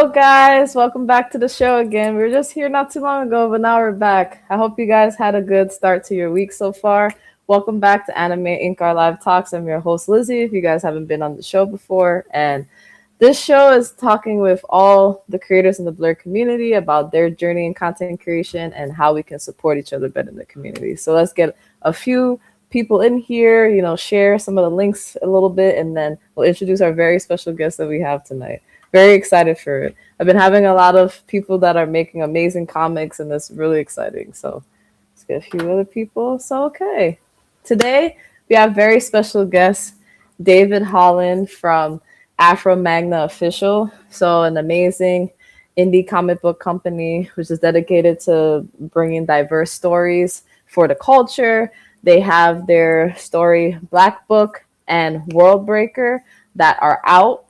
Hello, guys. Welcome back to the show again. We were just here not too long ago, but now we're back. I hope you guys had a good start to your week so far. Welcome back to AnimeInkArt Live Talks. I'm your host, Lizzie, if you guys haven't been on the show before. And this show is talking with all the creators in the Blur community about their journey in content creation and how we can support each other better in the community. So let's get a few people in here, share some of the links a little bit, and then we'll introduce our very special guest that we have tonight. Very excited for it. I've been having a lot of people that are making amazing comics, and that's really exciting. So let's get a few other people. So, okay. Today, we have very special guest, David Holland from AfromangaOficial. So, an amazing indie comic book company which is dedicated to bringing diverse stories for the culture. They have their story Black Book and World Breaker that are out.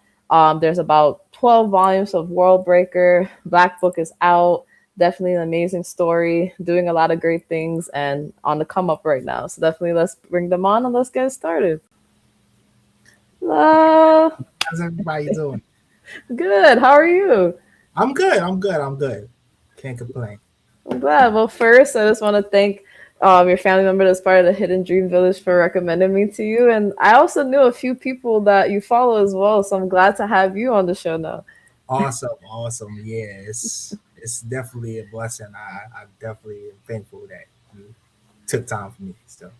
There's about 12 volumes of World Breaker. Black Book is out. Definitely an amazing story, doing a lot of great things and on the come up right now. So definitely let's bring them on and let's get started. Hello. How's everybody doing? Good. How are you? I'm good. Can't complain. I'm glad. Well, first, I just want to thank your family member that's part of the Hidden Dream Village for recommending me to you. And I also knew a few people that you follow as well. So I'm glad to have you on the show now. Awesome. Yeah, it's definitely a blessing. I definitely am thankful that you took time for me. So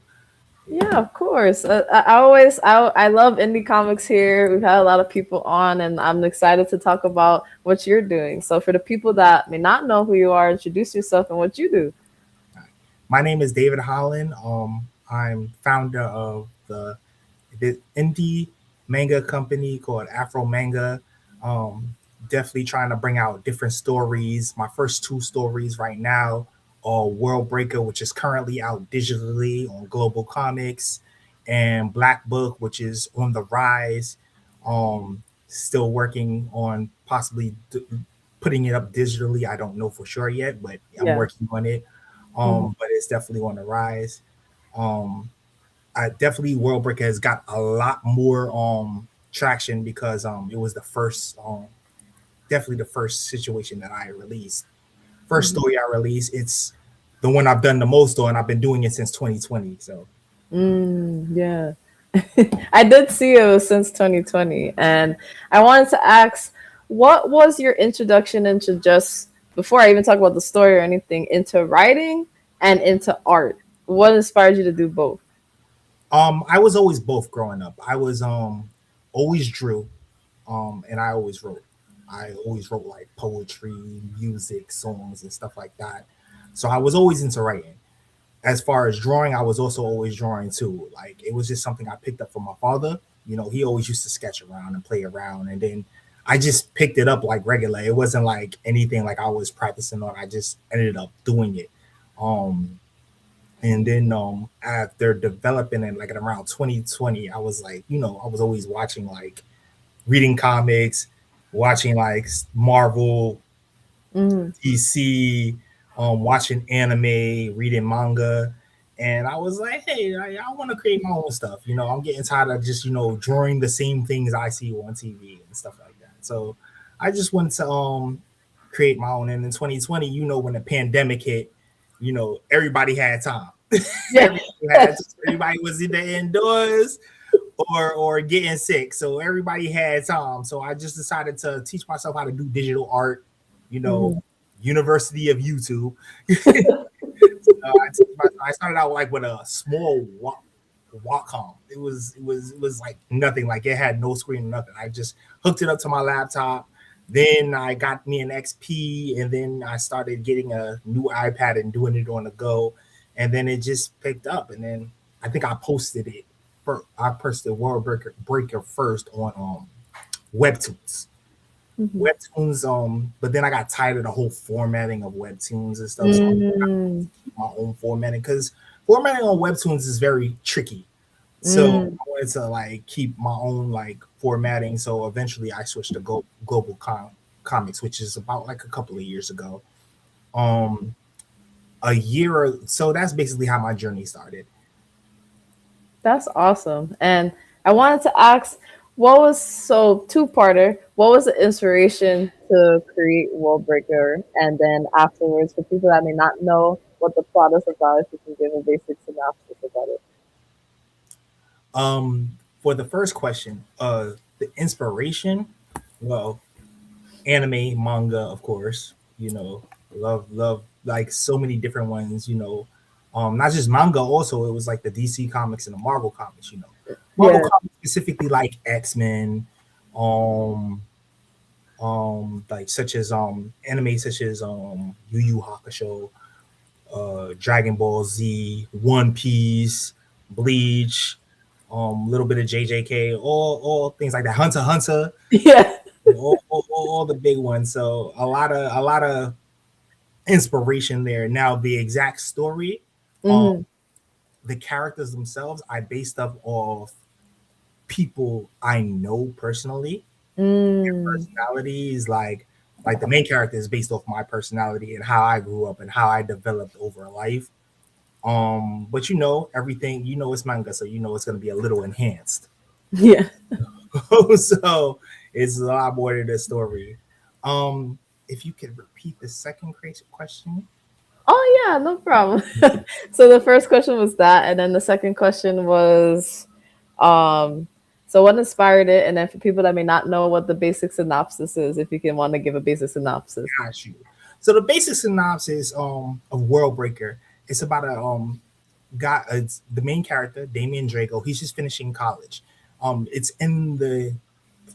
yeah, of course. I love indie comics here. We've had a lot of people on, and I'm excited to talk about what you're doing. So for the people that may not know who you are, introduce yourself and what you do. my name is David Holland. I'm founder of the indie manga company called Afro Manga. Definitely trying to bring out different stories. My first two stories right now are World Breaker, which is currently out digitally on Global Comics, and Black Book, which is on the rise. Still working on possibly putting it up digitally. I don't know for sure yet, but I'm Yeah. working on it. But it's definitely on the rise. Um, I definitely World Breaker has got a lot more traction because it was the first definitely the first situation that I released. First story I released. It's the one I've done the most on. I've been doing it since 2020. So Yeah. I did see it was since 2020. And I wanted to ask, what was your introduction into just, before I even talk about the story or anything, into writing and into art? What inspired you to do both? I was always both growing up. I was always drew, and I always wrote. I always wrote like poetry, music, songs, and stuff like that. So I was always into writing. As far as drawing, I was also always drawing too. Like it was just something I picked up from my father. He always used to sketch around and play around, and then I just picked it up like regular. It wasn't like anything like I was practicing on. I just ended up doing it. Um, and then after developing it, like at around 2020, I was like, I was always watching like reading comics, watching like Marvel, Mm, DC, watching anime, reading manga. And I was like, hey, I want to create my own stuff. I'm getting tired of just, drawing the same things I see on TV and stuff like that. So I just wanted to create my own. And in 2020, when the pandemic hit, everybody had time. yeah. Everybody was either indoors or getting sick. So everybody had time. So I just decided to teach myself how to do digital art, you know, Mhm. University of YouTube. I started out like with a small Wacom. It was like nothing. Like it had no screen, nothing. I just hooked it up to my laptop. Then I got me an XP, and then I started getting a new iPad and doing it on the go. And then it just picked up. And then I think I posted it. I posted World Breaker first on Webtoons. Mhm. But then I got tired of the whole formatting of webtoons and stuff. So I Mm, keep my own formatting because formatting on webtoons is very tricky. So mm. I wanted to like keep my own like formatting. So eventually I switched to global comics, which is about like a couple of years ago. Um, a year or so that's basically how my journey started. That's awesome. And I wanted to ask, what was, so two-parter, what was the inspiration to create World Breaker, and then afterwards, for people that may not know what the plot is about, if you can give a basic synopsis about it. For the first question, the inspiration, well, anime, manga, of course. Love like so many different ones. Not just manga. Also, it was like the DC comics and the Marvel comics. Marvel Yeah. comics specifically like X-Men, um, like such as anime such as Yu Yu Hakusho, Dragon Ball Z, One Piece, Bleach, little bit of JJK, all things like that. Hunter x Hunter, Yeah. all the big ones. So a lot of inspiration there. Now the exact story, um, Hmm. the characters themselves, I based up off people I know personally. Mm. Personalities like the main character is based off my personality and how I grew up and how I developed over life. But everything, it's manga, so it's gonna be a little enhanced. Yeah. So it's a lot more to the story. If you could repeat the second question. Oh yeah, no problem. So the first question was that, and then the second question was, um, so what inspired it, and then for people that may not know what the basic synopsis is, if you can want to give a basic synopsis. Got you. So the basic synopsis of World Breaker, it's about a guy. It's the main character, Damien Drago. He's just finishing college. It's in the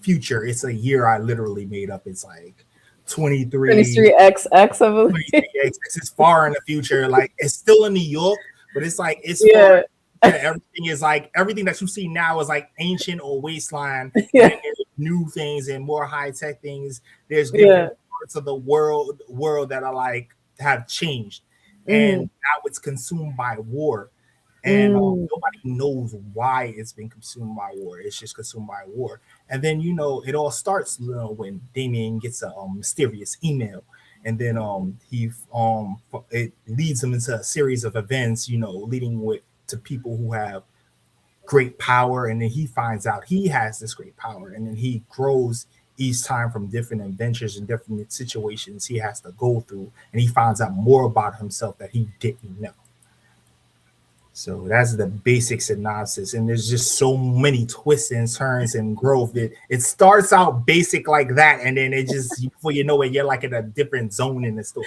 future. It's a year I literally made up. It's like 23, 23XX, I believe. 23X. It's far in the future. Like it's still in New York, but it's like it's far. Yeah. Everything is like everything that you see now is like ancient or wasteland, and Yeah. then there's new things and more high tech things. There's Yeah. different parts of the world that are like have changed, and Mm. now it's consumed by war, and Mm. nobody knows why it's been consumed by war. It's just consumed by war, and then it all starts when Damien gets a mysterious email, and then it leads him into a series of events, leading with to people who have great power, and then he finds out he has this great power, and then he grows each time from different adventures and different situations he has to go through, and he finds out more about himself that he didn't know. So that's the basic synopsis, and there's just so many twists and turns and growth. It starts out basic like that, and then it just before you know it, you're like in a different zone in the story.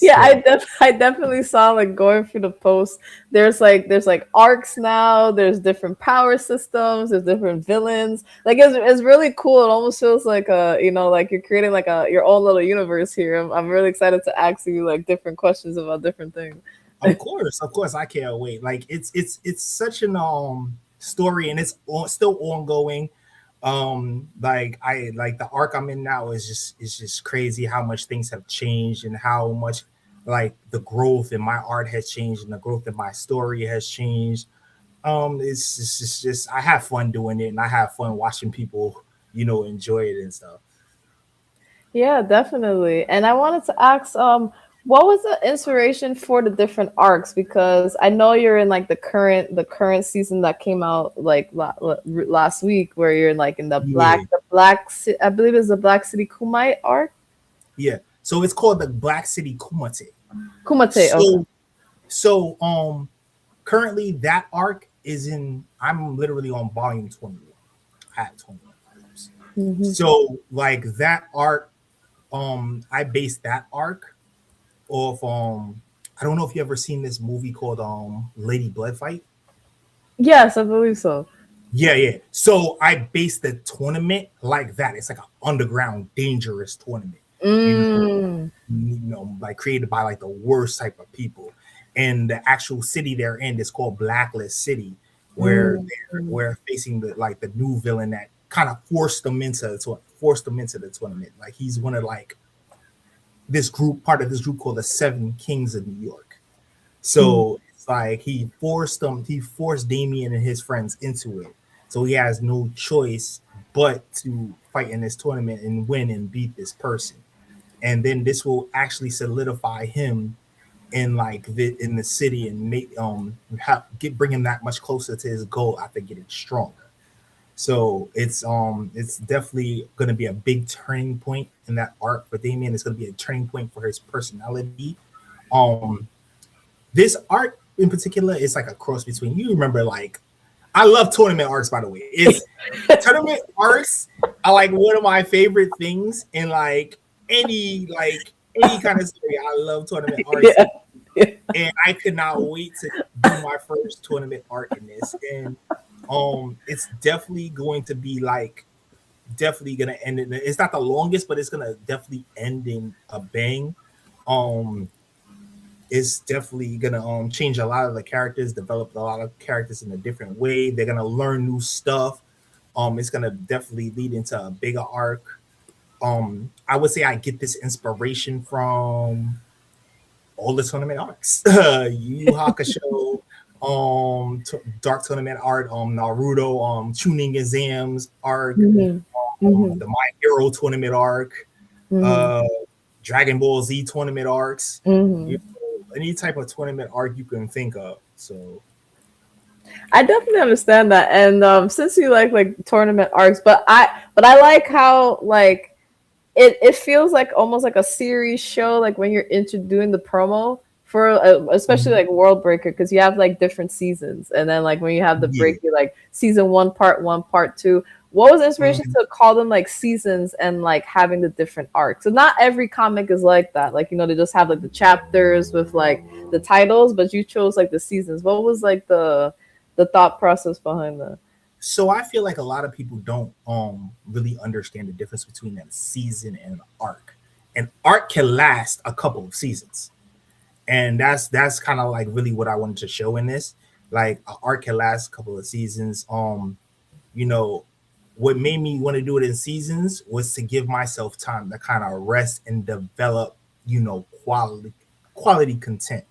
Yeah, So I definitely saw like going through the post. There's like arcs now. There's different power systems. There's different villains. Like it's really cool. It almost feels like like you're creating like a your own little universe here. I'm really excited to ask you like different questions about different things. of course, I can't wait. Like it's such an story, and still ongoing. Like I like the arc I'm in now is just crazy how much things have changed and how much like the growth in my art has changed and the growth in my story has changed. It's just I have fun doing it, and I have fun watching people enjoy it and stuff. Yeah, definitely. And I wanted to ask, what was the inspiration for the different arcs? Because I know you're in like the current season that came out like last week, where you're in like in Yeah, I believe it's the Black City Kumite arc. yeah. So it's called the Black City Kumite. Kumite. Okay. So so currently that arc is in I'm literally on volume 21. I have 21 volumes. Hmm. So like that arc, I based that arc off I don't know if you ever seen this movie called Lady Blood Fight. Yes, I believe so. Yeah, yeah. So I based the tournament like that. It's like an underground dangerous tournament. You know, Mm. like created by like the worst type of people. And the actual city they're in is called Blacklist City, where Mm. we're facing the new villain that kind of forced them into the tournament. Like he's one of like part of this group called the Seven Kings of New York. Mm. So it's like he forced Damien and his friends into it. So he has no choice but to fight in this tournament and win and beat this person. And then this will actually solidify him in in the city and make bring him that much closer to his goal after getting stronger. So it's definitely going to be a big turning point in that arc for Damien. It's going to be a turning point for his personality. Um, this arc in particular is like a cross between. You remember, like, I love tournament arcs. By the way, it's tournament arcs are like one of my favorite things in any kind of story. I love tournament arcs, Yeah. Yeah. and I could not wait to do my first tournament arc in this. And it's definitely going to be like definitely gonna end in, it's not the longest, but it's gonna definitely end in a bang. Um it's definitely gonna change a lot of the characters, develop a lot of characters in a different way. They're gonna learn new stuff. It's gonna definitely lead into a bigger arc. I would say I get this inspiration from all the tournament arcs. Yu Yu Hakusho, Dark Tournament art, Naruto, tuning exams arc, Mhm. Mhm. the My Hero tournament arc, Mhm. uh, Dragon Ball Z tournament arcs, you Mhm. know, any type of tournament arc you can think of. So I definitely understand that, and since you like tournament arcs, but I like how like it feels like almost like a series show, like when you're doing the promo for especially mhm. like World Breaker, because you have like different seasons, and then like when you have the Yeah. break, you like season one, part one, part two. What was the inspiration Mhm. to call them like seasons and like having the different arcs? So not every comic is like that. Like they just have like the chapters with like the titles, but you chose like the seasons. What was like the thought process behind that? So I feel like a lot of people don't really understand the difference between a season and an arc. An arc can last a couple of seasons. And that's kind of like really what I wanted to show in this. Like an arc can last a couple of seasons. You know, what made me want to do it in seasons was to give myself time to kind of rest and develop, quality content.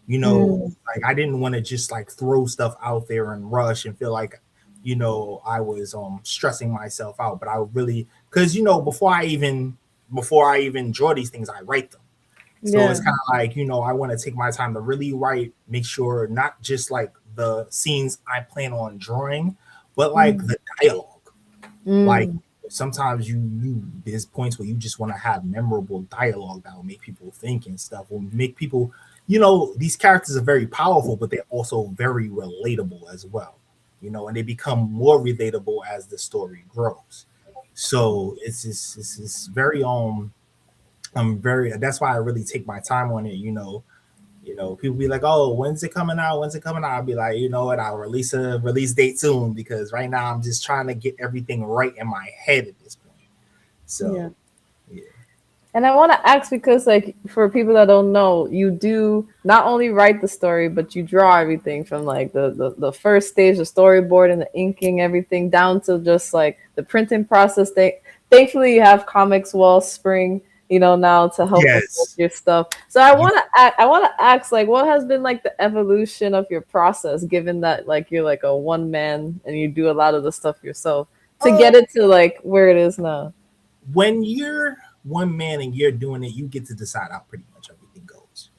Mm, Like I didn't want to just like throw stuff out there and rush and feel like, I was stressing myself out. But I really, because before I even draw these things, I write them. So it's yeah. kind of like, I want to take my time to really write, make sure not just like the scenes I plan on drawing, but like Mm, the dialogue. Like mm, sometimes there's points where you just want to have memorable dialogue that will make people think and stuff, will make people, these characters are very powerful, but they're also very relatable as well, and they become more relatable as the story grows. So it's very I'm very that's why I really take my time on it. People be like, "Oh, when's it coming out? When's it coming out?" I'll be like, "You know what? I'll release a release date soon because right now I'm just trying to get everything right in my head at this point." yeah. So, yeah. And I want to ask because, like, for people that don't know, you do not only write the story, but you draw everything from like the first stage, the storyboard and the inking, everything down to just like the printing process. Thankfully, you have Comics Wellspring, now to help with Yes. your stuff. So I You want I want to ask, like, what has been like the evolution of your process, given that like you're like a one man and you do a lot of the stuff yourself to get um it to like where it is now. when you're one man and you're doing it, you get to decide how pretty much everything goes.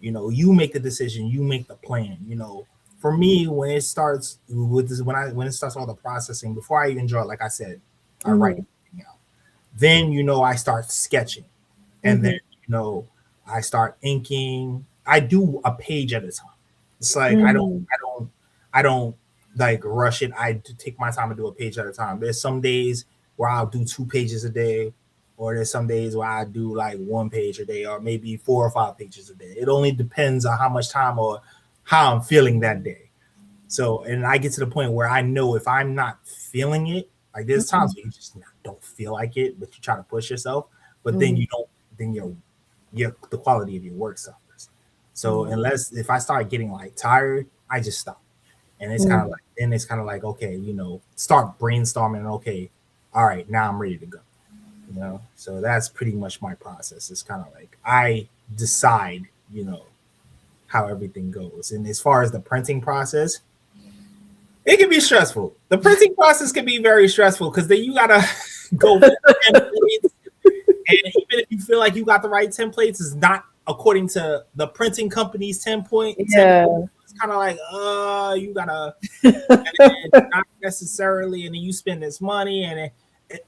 You make the decision, you make the plan. For me, when it starts with this, when it starts all the processing, before I even draw it, like I said, I write Mhm. everything out. Then I start sketching, and then Mhm. I start inking. I do a page at a time. It's like I don't, Mhm. I don't, I don't like rush it. I take my time and do a page at a time. There's some days where I'll do 2 pages a day, or there's some days where I do like 1 page a day, or maybe 4 or 5 pages a day. It only depends on how much time or how I'm feeling that day. So, and I get to the point where I know if I'm not feeling it, like there's times Mhm. where you just don't feel like it, but you try to push yourself, but then Mhm. you don't, then your the quality of your work suffers. So Mhm. unless if I start getting like tired, I just stop. And it's kind of Mhm. like then it's kind of like, okay, start brainstorming. Okay, all right, now I'm ready to go. So that's pretty much my process. It's kind of like I decide, how everything goes. And as far as the printing process, it can be stressful. The printing process can be very stressful because then you gotta go through templates, and even if you feel like you got the right templates, it's not according to the printing company's template. Yeah. kind of like, you gotta, and not necessarily, and then you spend this money, and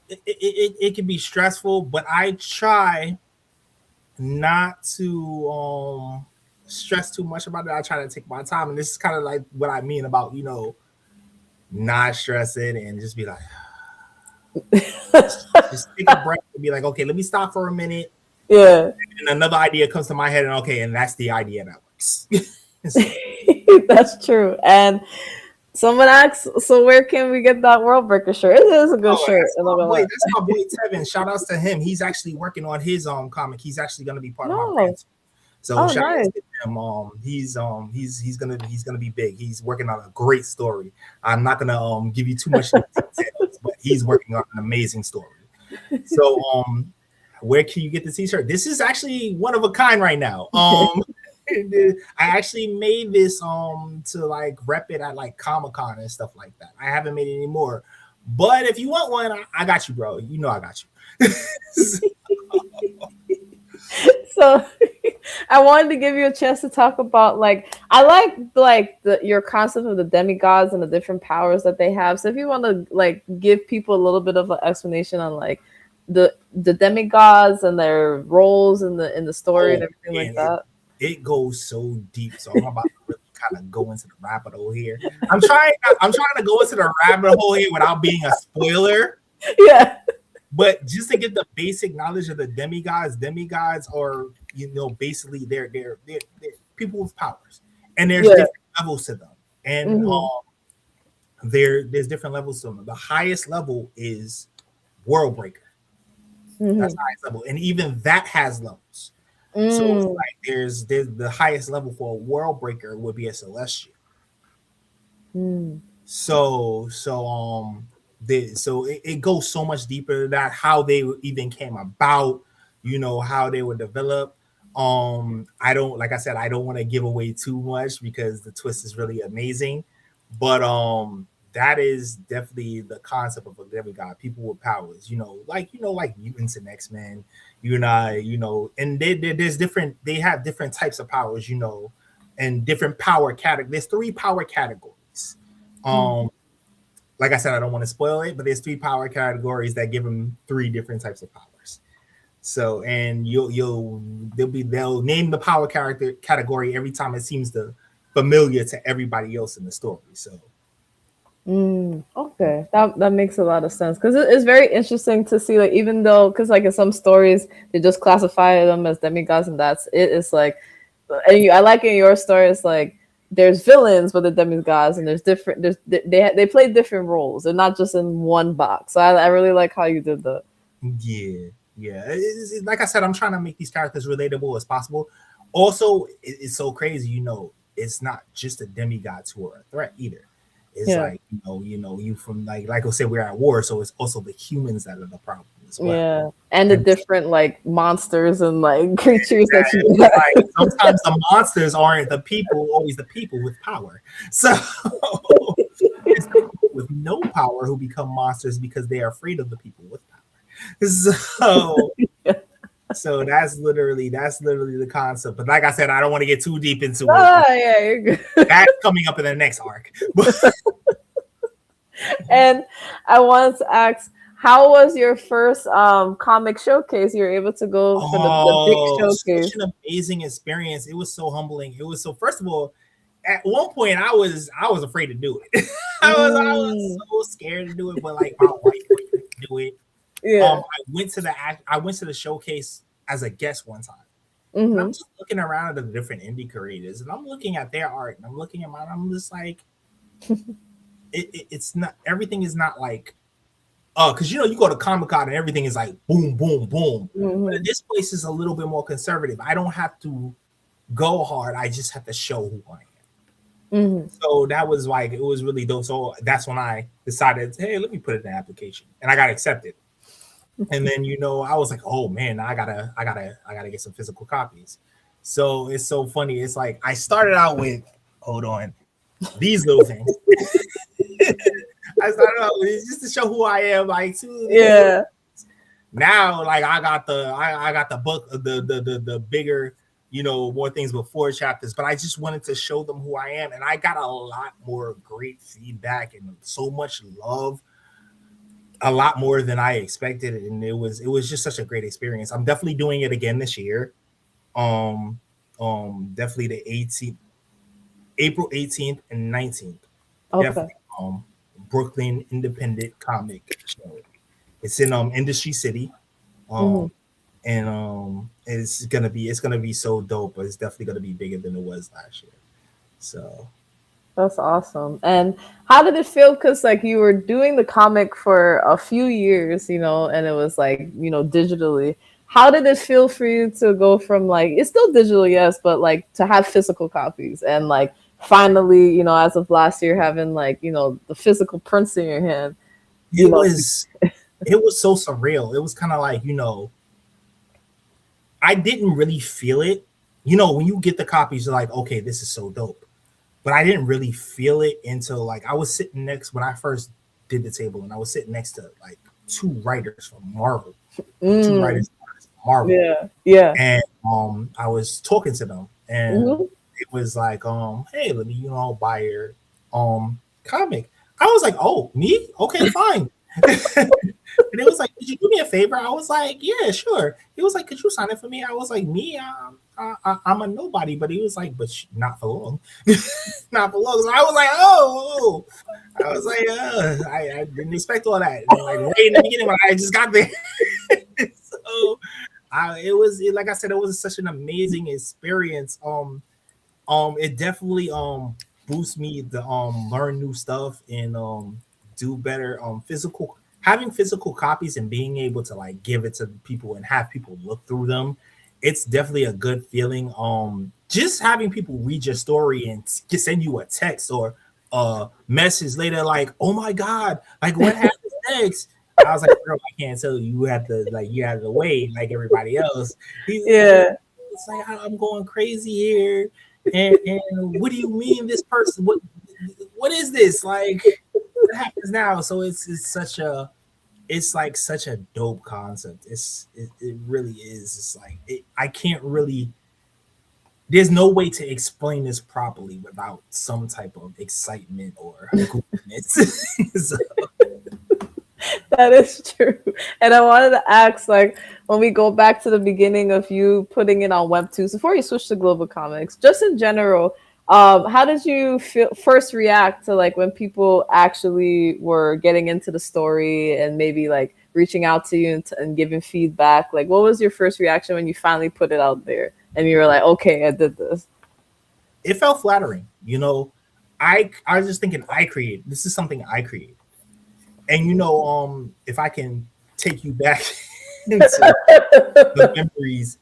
it can be stressful. But I try not to stress too much about it. I try to take my time, and this is kind of like what I mean about not stressing and just be like, just take a breath and be like, okay, let me stop for a minute. Yeah. And another idea comes to my head, and okay, and that's the idea that works. That's true. And someone asks, so where can we get that World Breaker shirt? It is a good shirt. That's my boy Tevin. Shout outs to him. He's actually working on his comic. He's actually going to be part of my brand. So shout out to him. He's gonna be big. He's working on a great story. I'm not gonna give you too much details, but he's working on an amazing story. So where can you get the t-shirt? This is actually one of a kind right now. I actually made this to like rep it at like Comic-Con and stuff like that. I haven't made it anymore, but if you want one, I got you, bro. You know I got you. So I wanted to give you a chance to talk about I like your concept of the demigods and the different powers that they have. So if you want to give people a little bit of an explanation on the demigods and their roles in the story and everything like that. It goes so deep. So I'm about to really kind of go into the rabbit hole here. I'm trying to go into the rabbit hole here without being a spoiler. Yeah. But just to get the basic knowledge of the demigods are, basically they're people with powers, and there's different levels to them, and there's different levels to them. The highest level is World Breaker. That's the highest level, and even that has levels. So it's like there's the highest level for a World Breaker would be a Celestial. So it goes so much deeper than that, how they even came about, how they were developed. I don't want to give away too much because the twist is really amazing, but that is definitely the concept of a demigod, people with powers, like mutants and X-Men, and they have different types of powers, and different power categories. There's 3 power categories. Like I said, I don't want to spoil it, but there's 3 power categories that give them 3 different types of powers. So, and they'll name the power category every time it seems familiar to everybody else in the story. So, okay, that makes a lot of sense because it's very interesting to see, even though, because in some stories they just classify them as demigods and that's it. It's I like in your story, it's there's villains with the demigods, and there's different. They play different roles. They're not just in one box. So I really like how you did that. Yeah. Like I said, I'm trying to make these characters relatable as possible. Also, it's so crazy. It's not just the demigods who are a threat either. It's you from like I said, we're at war, so it's also the humans that are the problem as well. Yeah, and the different monsters and creatures that you sometimes the monsters aren't the people, always the people with power. So it's the people with no power who become monsters because they are afraid of the people with power. So that's literally the concept. But like I said, I don't want to get too deep into it. Yeah, you're good. That's coming up in the next arc. And I wanted to ask, how was your first comic showcase? You were able to go for the big showcase. Such an amazing experience. It was so humbling. It was so. First of all, at one point I was afraid to do it. I was so scared to do it, but my wife wanted to do it. Yeah. I went to the showcase as a guest one time. And I'm just looking around at the different indie creators, and I'm looking at their art, and I'm looking at mine. I'm just like, it's not, everything is not because you go to Comic-Con and everything is boom, boom, boom. But this place is a little bit more conservative. I don't have to go hard. I just have to show who I am. So that was it was really dope. So that's when I decided, hey, let me put it in the application, and I got accepted. And then I was like, oh man, I gotta get some physical copies. So it's so funny. It's I started out with, hold on, these little things. I started out with just to show who I am, Yeah. Now, I got the book, the bigger more things before chapters, but I just wanted to show them who I am. And I got a lot more great feedback and so much love, a lot more than I expected. And it was just such a great experience. I'm definitely doing it again this year. Um, definitely the 18th, April 18th and 19th. Okay. Definitely. Brooklyn Independent Comic Show. It's in Industry City. Hmm. Um, and it's gonna be so dope, but it's definitely gonna be bigger than it was last year. So That's awesome. And how did it feel? Because like you were doing the comic for a few years, and it was like, digitally. How did it feel for you to go from like it's still digital, yes, but like to have physical copies and like finally, as of last year, having like, the physical prints in your hand, you it know. was it was so surreal. It was kind of like, I didn't really feel it. When you get the copies, you're like, okay, this is so dope. But I didn't really feel it until like I was sitting next when I first did the table, and I was sitting next to like two writers from Marvel, two Mm, writers from Marvel, yeah, yeah. and I was talking to them, and Hmm. it was like, hey, let me buy your comic. I was like, oh, me? Okay, fine. And it was like, could you do me a favor? I was like, yeah, sure. He was like, could you sign it for me? I was like, me? I'm a nobody. But he was like, but not for long. Not for long. So I was like, oh. I was like, I didn't expect all that. And like right in the beginning when I just got there. So like I said, it was such an amazing experience. It definitely boosts me to learn new stuff and do better. Having physical copies and being able to like give it to people and have people look through them, it's definitely a good feeling. Just having people read your story and just send you a text or a message later, like, "Oh my god, like what happens next?" I was like, "Girl, I can't tell you. You have to wait like everybody else." Yeah. It's like I'm going crazy here, and what do you mean this person? What is this like? What happens now? So it's like such a dope concept. It really is. It's like I can't really. There's no way to explain this properly without some type of excitement or goofiness. So, That is true. And I wanted to ask, like, when we go back to the beginning of you putting it on Webtoons, before you switch to Global Comics, just in general, how did you first react to like when people actually were getting into the story and maybe like reaching out to you and giving feedback? Like, what was your first reaction when you finally put it out there and you were like, okay, I did this? it felt flattering. I was just thinking I created. This is something I created. And if I can take you back into the memories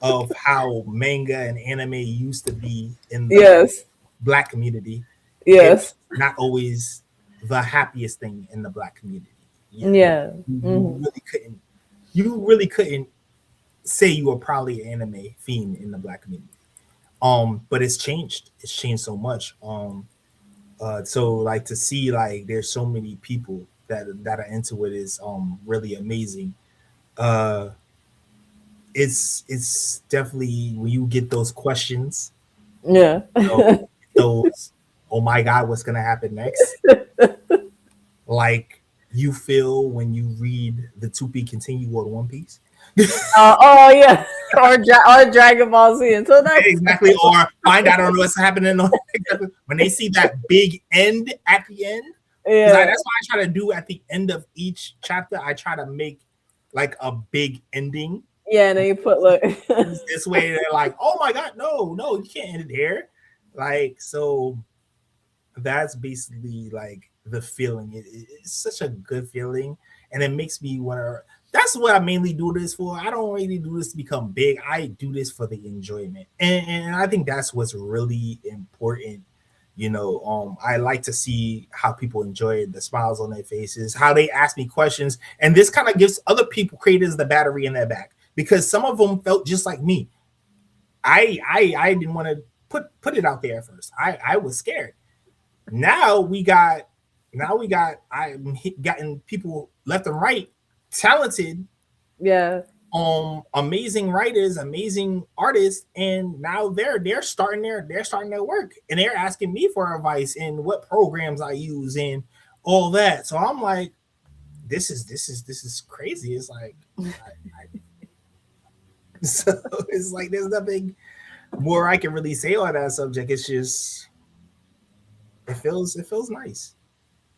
of how manga and anime used to be in the Yes. black community, it's Yes. not always the happiest thing in the black community. You, Yeah. you Hmm. really couldn't say you were probably an anime fiend in the black community. But it's changed. It's changed so much. So like to see like there's so many people that are into it is really amazing. Uh, it's definitely when you get those questions, Yeah. you know, those oh my god, what's gonna happen next? Like you feel when you read the To Be Continue or One Piece. Oh yeah, or Dragon Ball Z. Until next. Exactly, or find out on what's happening when they see that big end at the end. Because Yeah, that's what I try to do at the end of each chapter. I try to make like a big ending. yeah. And then you put like, This way, they're like, "Oh my god, no, no, you can't end it here." Like so, that's basically like the feeling. It's such a good feeling, and it makes me want to. That's what I mainly do this for. I don't really do this to become big. I do this for the enjoyment, and I think that's what's really important. I like to see how people enjoy it, the smiles on their faces, how they ask me questions, and this kind of gives other people creators the battery in their back because some of them felt just like me. I didn't want to put it out there at first. I was scared. Now we got I'm getting people left and right talented yeah, amazing writers, amazing artists, and now they're starting their work, and they're asking me for advice and what programs I use and all that. So I'm like, this is crazy. It's like, so it's like there's nothing more I can really say on that subject. It's just it feels nice.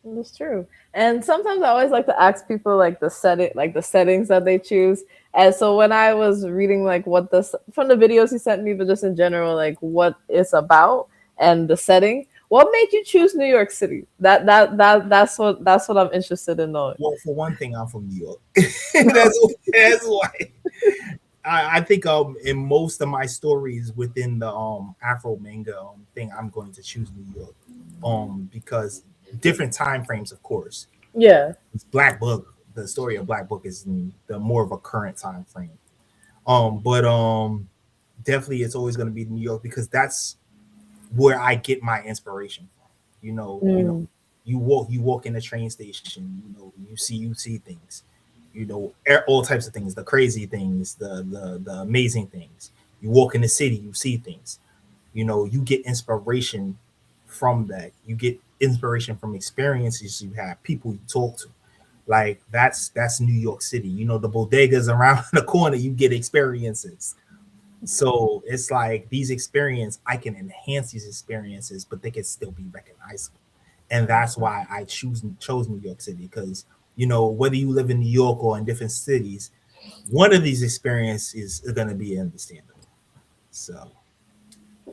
It's true. And sometimes I always like to ask people like the settings that they choose. And so when I was reading like what this from the videos he sent me, but just in general, like what it's about and the setting, what made you choose New York City? That's what I'm interested in knowing. Well, for one thing, I'm from New York. That's why. I think in most of my stories within the Afro manga thing, I'm going to choose New York because different time frames, of course. Yeah. Black Book, the story of Black Book is in the more of a current time frame. But definitely it's always going to be New York because that's where I get my inspiration from. Mm. You walk in the train station, you see things, all types of things, the crazy things, the amazing things. You walk in the city, you see things. You get inspiration from that. You get inspiration from experiences you have, people you talk to. Like that's New York City. The bodegas around the corner, you get experiences. So it's like these experiences, I can enhance these experiences, but they can still be recognizable. And that's why I chose New York City because whether you live in New York or in different cities, one of these experiences is going to be understandable. So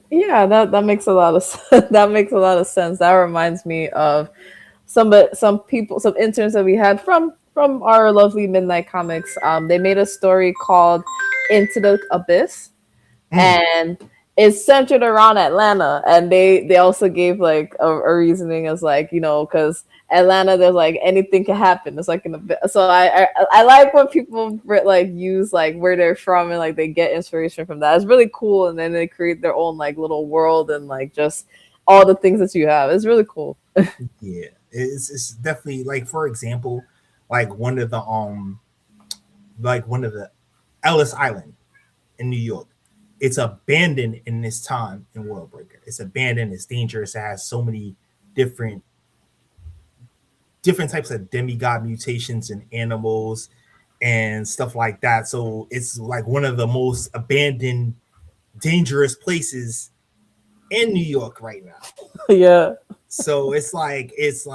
Yeah, that makes a lot of that makes a lot of sense. That reminds me of some people, some interns that we had from our lovely Midnight Comics. They made a story called Into the Abyss, mm, and it's centered around Atlanta. And they also gave like a reasoning as like because Atlanta, there's like anything can happen. It's like in a bit. So I like when people like use like where they're from and like they get inspiration from that. It's really cool, and then they create their own like little world and like just all the things that you have. It's really cool. yeah, it's definitely like, for example, like one of the Ellis Island in New York. It's abandoned in this time in Worldbreaker. It's abandoned. It's dangerous. It has so many different different types of demigod mutations in animals and stuff like that. So it's like one of the most abandoned, dangerous places in New York right now. Yeah. So it's like and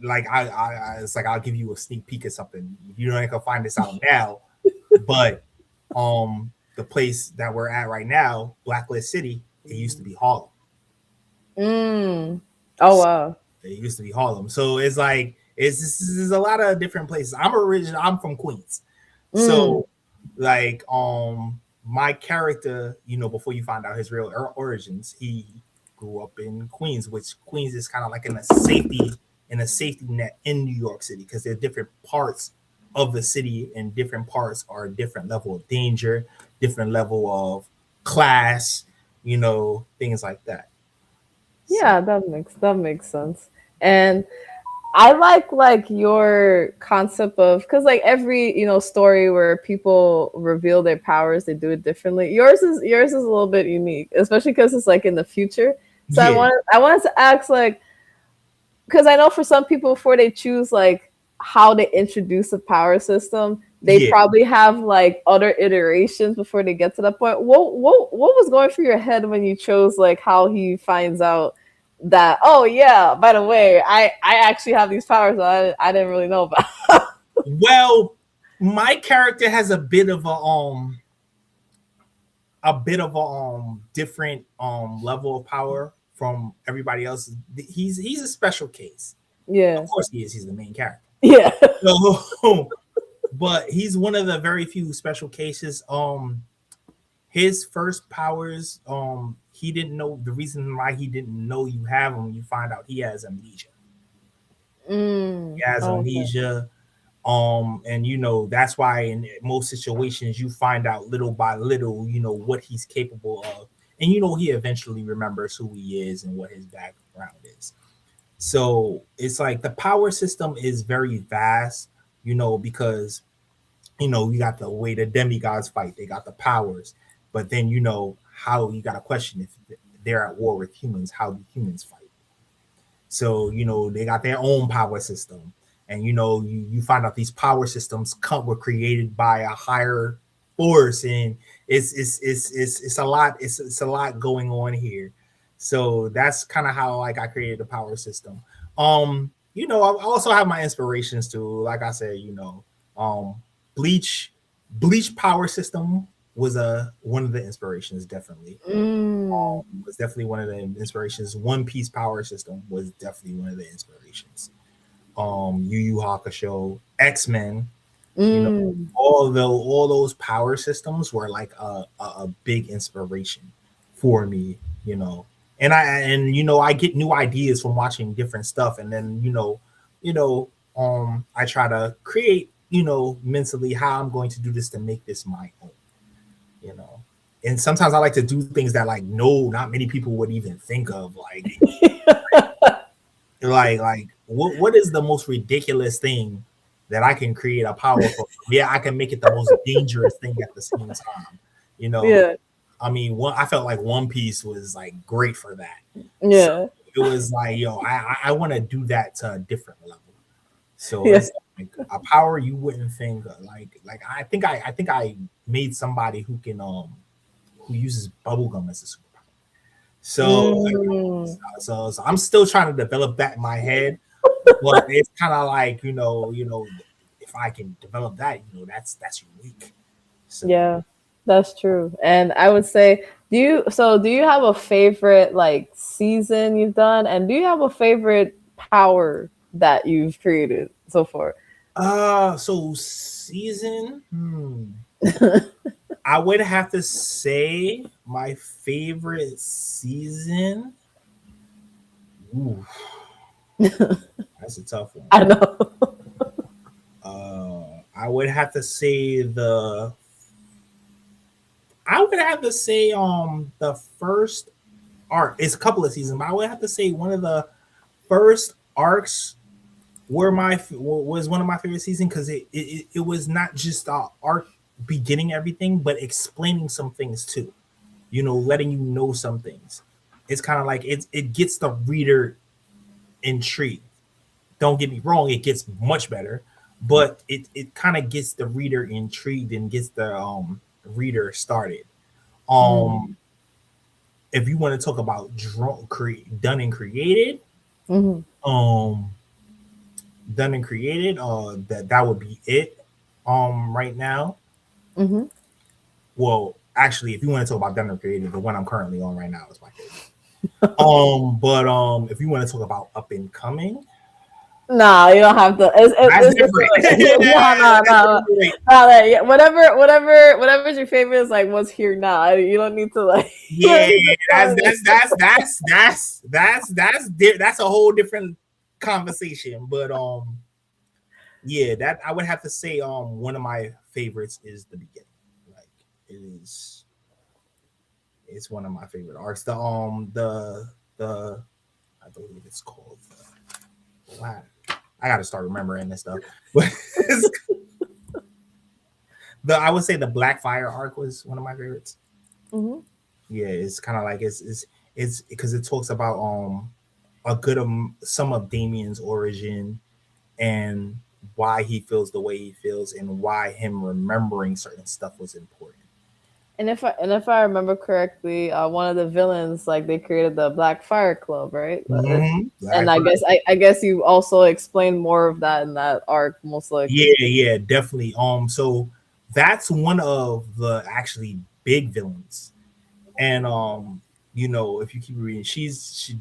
like it's like I'll give you a sneak peek of something. You ain't gonna find this out now, but the place that we're at right now, Blacklist City, it used to be Harlem. Mm. Oh wow. It used to be Harlem. So it's like it's a lot of different places. I'm from Queens. Mm. So like my character, before you find out his real origins, he grew up in Queens, which Queens is kind of like in a safety net in New York City because there are different parts of the city and different parts are a different level of danger, different level of class, things like that. So Yeah, that makes sense. And I like your concept of because like every story where people reveal their powers, they do it differently. Yours is a little bit unique, especially because it's like in the future. So yeah, I wanted to ask like because I know for some people before they choose like how they introduce a power system, they yeah. probably have like other iterations before they get to that point. What was going through your head when you chose like how he finds out that oh yeah, by the way, I actually have these powers that I didn't really know about. Well, my character has a bit of a different level of power from everybody else. He's a special case. Of Yeah. course he is. He's the main character. Yeah. So, but he's one of the very few special cases. His first powers, he didn't know the reason why he didn't know you have them. You find out he has amnesia. He has Okay. amnesia. And that's why in most situations you find out little by little, what he's capable of. And he eventually remembers who he is and what his background is. So it's like the power system is very vast, because You got the way the demigods fight, they got the powers, but then how you got to question if they're at war with humans, how do humans fight? So they got their own power system, and you find out these power systems were created by a higher force, and it's a lot. It's a lot going on here. So that's kind of how like I created the power system. I also have my inspirations too. Like I said, um, Bleach, Bleach power system was one of the inspirations definitely. Mm. Was definitely one of the inspirations. One Piece power system was definitely one of the inspirations. Yu Yu Hakusho, X-Men, you know, Mm. all those power systems were like a big inspiration for me, and I get new ideas from watching different stuff, and then I try to create mentally how I'm going to do this to make this my own, you know. And sometimes I like to do things that like no, not many people would even think of. Like what is the most ridiculous thing that I can create a powerful? Yeah, I can make it the most dangerous thing at the same time. You know, Yeah. I mean, I felt like One Piece was like great for that. So Yeah. it was like, yo, I want to do that to a different level. So Yeah. it's like a power you wouldn't think of. Like I think I made somebody who uses bubblegum as a superpower. So, Mm. so I'm still trying to develop that in my head, but it's kind of like if I can develop that, that's unique. So, Yeah, that's true. And I would say, do you have a favorite like season you've done? And do you have a favorite power that you've created so far? so season, I would have to say my favorite season. Ooh, that's a tough one. I know. I would have to say I would have to say the first arc. It's a couple of seasons, but I would have to say one of the first arcs was one of my favorite seasons because it was not just arc beginning everything, but explaining some things too. Letting you know some things. It's kind of like it gets the reader intrigued. Don't get me wrong, it gets much better, but it kind of gets the reader intrigued and gets the reader started. Mm. Um, if you want to talk about done and created, Hmm. um, done and created, that would be it. Right now, Hmm. well, actually, if you want to talk about done and created, the one I'm currently on right now is my favorite. But if you want to talk about up and coming, No, you don't have to. that's It's different. no, no, That's no, different. no. Yeah, whatever's your favorite is like what's here now. You don't need to like. You Yeah, don't need to that's tell me. that's that's that's that's that's a whole different conversation. But yeah, that I would have to say one of my favorites is the beginning. Like it is, it's one of my favorite arcs. The I believe it's called. Wow, I got to start remembering this stuff. But the I would say the Black Fire arc was one of my favorites. Hmm. Yeah, it's kind of like it's because it talks about a good some of Damien's origin and why he feels the way he feels and why him remembering certain stuff was important. And if I remember correctly, one of the villains like they created the Black Fire Club, right? And Black I Fire. guess I guess you also explained more of that in that arc, most likely. Yeah, definitely. So that's one of the actually big villains. And if you keep reading,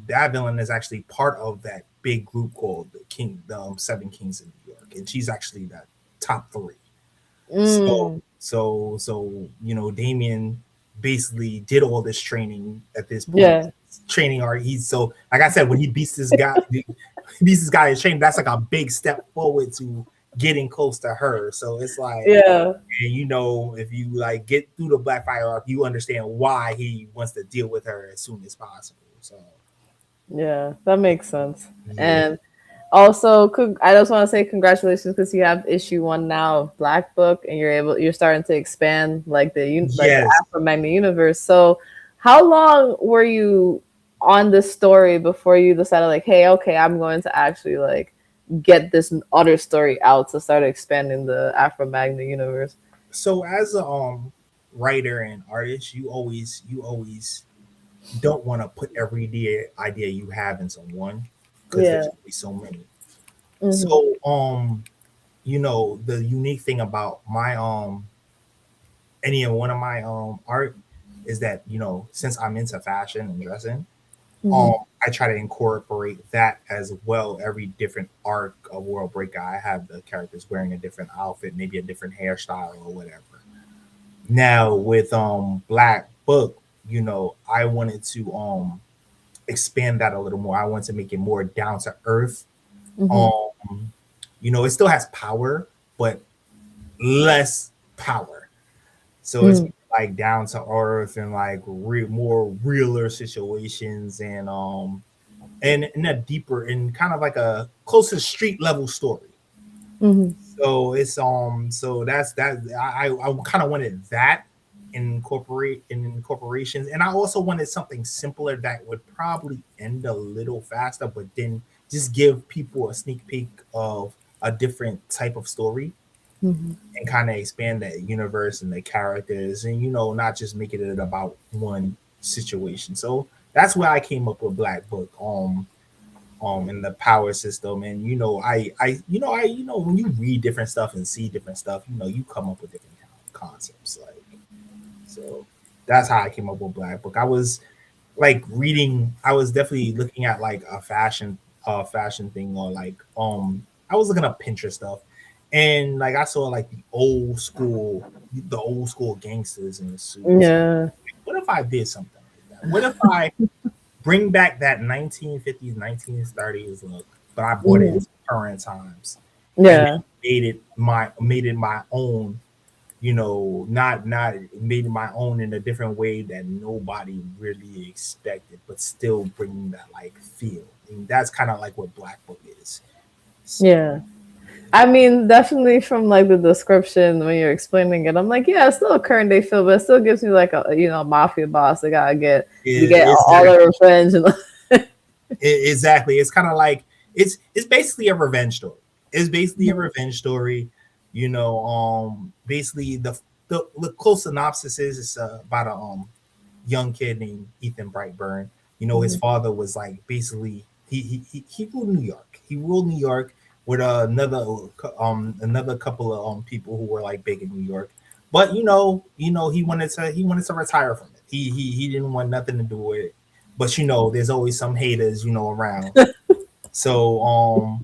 that villain is actually part of that big group called the Seven Kings in New York, and she's actually that top three. So Mm, Damien basically did all this training at this point. yeah, Training art. He's so like I said, when he beats this guy, he beats this guy in training. That's like a big step forward to getting close to her. So it's like, yeah, and if you like get through the Blackfire arc, you understand why he wants to deal with her as soon as possible. So yeah. That makes sense. yeah. And Also, I just want to say congratulations because you have issue one now of Black Book, and you're starting to expand like the Yes. Afro Magna universe. So, how long were you on this story before you decided like, hey, okay, I'm going to actually like get this other story out to start expanding the Afro Magna universe? So as a writer and artist, you always don't want to put every idea you have into one because Yeah. there's only so many. Hmm. So the unique thing about my any of one of my art is that since I'm into fashion and dressing, Hmm. I try to incorporate that as well. Every different arc of World Breaker, I have the characters wearing a different outfit, maybe a different hairstyle or whatever. Now with Black Book, I wanted to expand that a little more. I wanted to make it more down to earth. Hmm. Um, it still has power, but less power. So it's Hmm. like down to earth and like more realer situations and in a deeper and kind of like a closer street level story. Hmm. So it's so that's that I kind of wanted that incorporate in incorporations, and I also wanted something simpler that would probably end a little faster, but then just give people a sneak peek of a different type of story Hmm. and kind of expand that universe and the characters, and not just making it about one situation. So that's where I came up with Black Book. In the power system, and when you read different stuff and see different stuff, you come up with different concepts. Like, so that's how I came up with Black Book. I was like reading. I was definitely looking at like a fashion thing, or like I was looking up Pinterest stuff, and like I saw like the old school gangsters in the suits. Yeah. What if I did something like that? What if I bring back that 1950s, 1930s look, but I brought it Hmm. into current times and Yeah. made it my own. Not made it my own in a different way that nobody really expected, but still bringing that like feel. And that's kind of like what Black Book is. So Yeah. I mean, definitely from like the description when you're explaining it, I'm like, yeah, it's still a current day feel, but it still gives me like a mafia boss that gotta get to it, get it's all the revenge and exactly. It's kind of like it's basically a revenge story. It's basically a revenge story. Basically the close synopsis is it's about a young kid named Ethan Brightburn. His Mhm. father was like basically he ruled New York. He ruled New York with another couple of people who were like big in New York. But he wanted to retire from it. He didn't want nothing to do with it. But there's always some haters around. So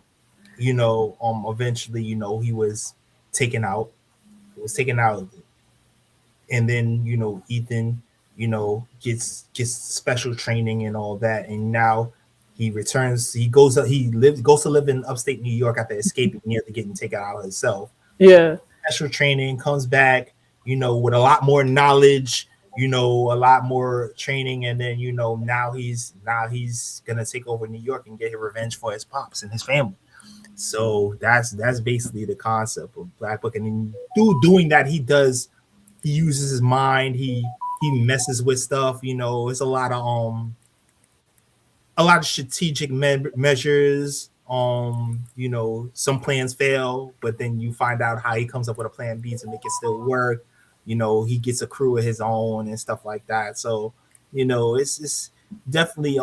eventually he was taken out. He was taken out, and then Ethan gets special training and all that, and now he returns. He goes to live in upstate New York after escaping, nearly getting taken out himself. Yeah. Special training, comes back, with a lot more knowledge, a lot more training, and then now he's gonna take over New York and get revenge for his pops and his family. So that's basically the concept of Black Book, and then through doing that, he uses his mind. He messes with stuff. It's a lot of strategic measures. Some plans fail, but then you find out how he comes up with a plan B to make it still work. He gets a crew of his own and stuff like that. So, it's definitely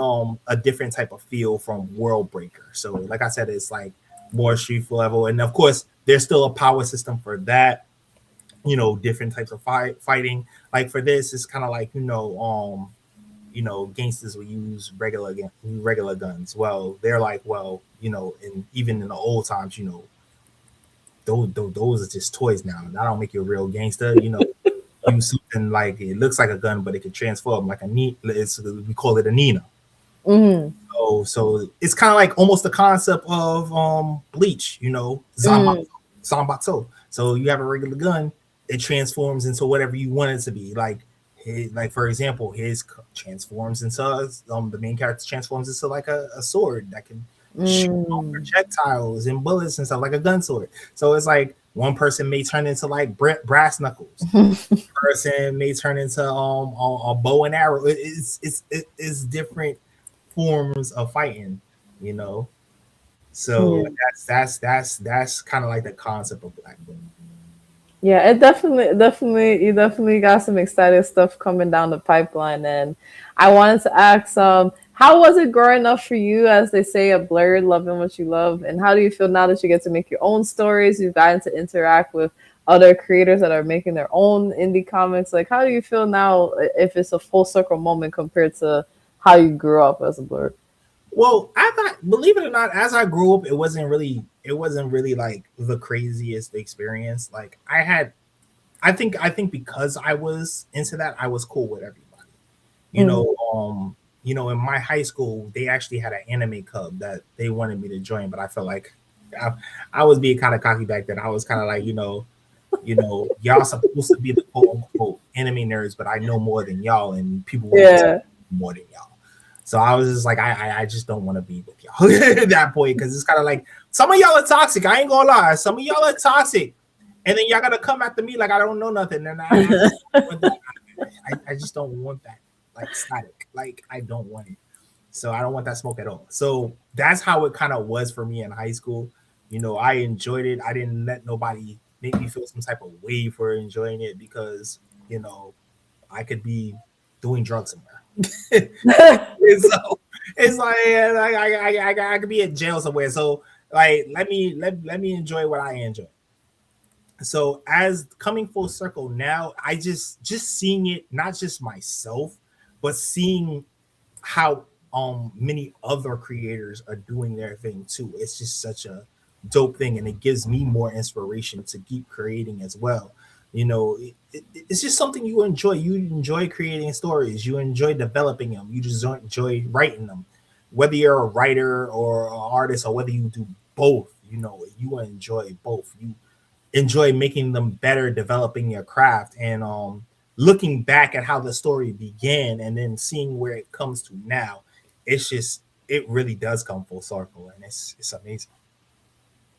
a different type of feel from World Breaker. So, like I said, it's like more street level, and of course, there's still a power system for that. Different types of fighting. Like for this, it's kind of like gangsters will use regular guns. Well, they're like, and even in the old times, those are just toys now. That don't make you a real gangster. Use something like it looks like a gun, but it can transform like a neat. We call it a Nina. Hmm. So it's kind of like almost the concept of Bleach. Hmm. Zanbatsu. So you have a regular gun, it transforms into whatever you want it to be. Like for example, his transforms into the main character transforms into like a sword that can shoot off Mm. projectiles and bullets and stuff like a gun sword. So it's like one person may turn into like brass knuckles. Person may turn into a bow and arrow. It's different forms of fighting, you know. So Yeah. that's kind of like the concept of Black Book. Yeah, it definitely, you definitely got some exciting stuff coming down the pipeline. And I wanted to ask, how was it growing up for you, as they say, a blurred, loving what you love? And how do you feel now that you get to make your own stories? You've gotten to interact with other creators that are making their own indie comics. Like, how do you feel now if it's a full circle moment compared to how you grew up as a blurred? Well, I thought, believe it or not, as I grew up, it wasn't really like the craziest experience. Like I think because I was into that, I was cool with everybody. You Mm. know, in my high school, they actually had an anime club that they wanted me to join, but I felt like I, I was being kind of cocky back then. I was kind of like, y'all supposed to be the quote unquote anime nerds, but I know more than y'all, and people want to Yeah. more than y'all. So I was just like, I just don't want to be with y'all at that point, because it's kind of like some of y'all are toxic. I ain't gonna lie, some of y'all are toxic, and then y'all gotta come after me like I don't know nothing, and I just don't want that like static. Like I don't want it. So I don't want that smoke at all. So that's how it kind of was for me in high school. I enjoyed it. I didn't let nobody make me feel some type of way for enjoying it, because you know I could be doing drugs somewhere. So it's like I could be in jail somewhere. So like let me enjoy what I enjoy. So as coming full circle now, I just seeing it, not just myself, but seeing how many other creators are doing their thing too. It's just such a dope thing, and it gives me more inspiration to keep creating as well. It's just something you enjoy. You enjoy creating stories. You enjoy developing them. You just don't enjoy writing them. Whether you're a writer or an artist, or whether you do both, you enjoy both. You enjoy making them better, developing your craft, and looking back at how the story began and then seeing where it comes to now. It really does come full circle, and it's amazing.